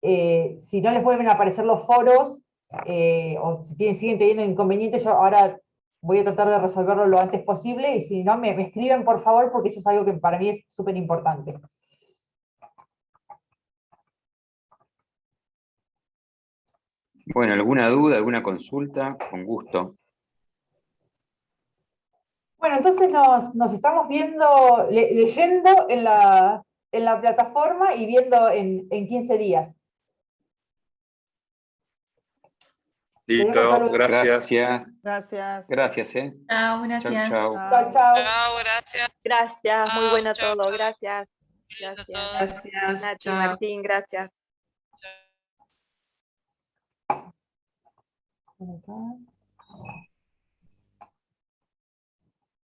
si no les vuelven a aparecer los foros, o si siguen teniendo inconvenientes, yo ahora voy a tratar de resolverlo lo antes posible, y si no, me escriben por favor, porque eso es algo que para mí es súper importante. Bueno, ¿alguna duda, alguna consulta? Con gusto. Bueno, entonces nos estamos viendo, leyendo en la plataforma y viendo en 15 días. Listo, gracias. Gracias. Gracias, Chao, Chau, gracias. chau. Chao, chao. Chao, gracias. Gracias, muy Chao, bueno chao, todo, chao. gracias. Lindo Gracias. todo. Gracias, Nati, chao. Martín, gracias. Acá.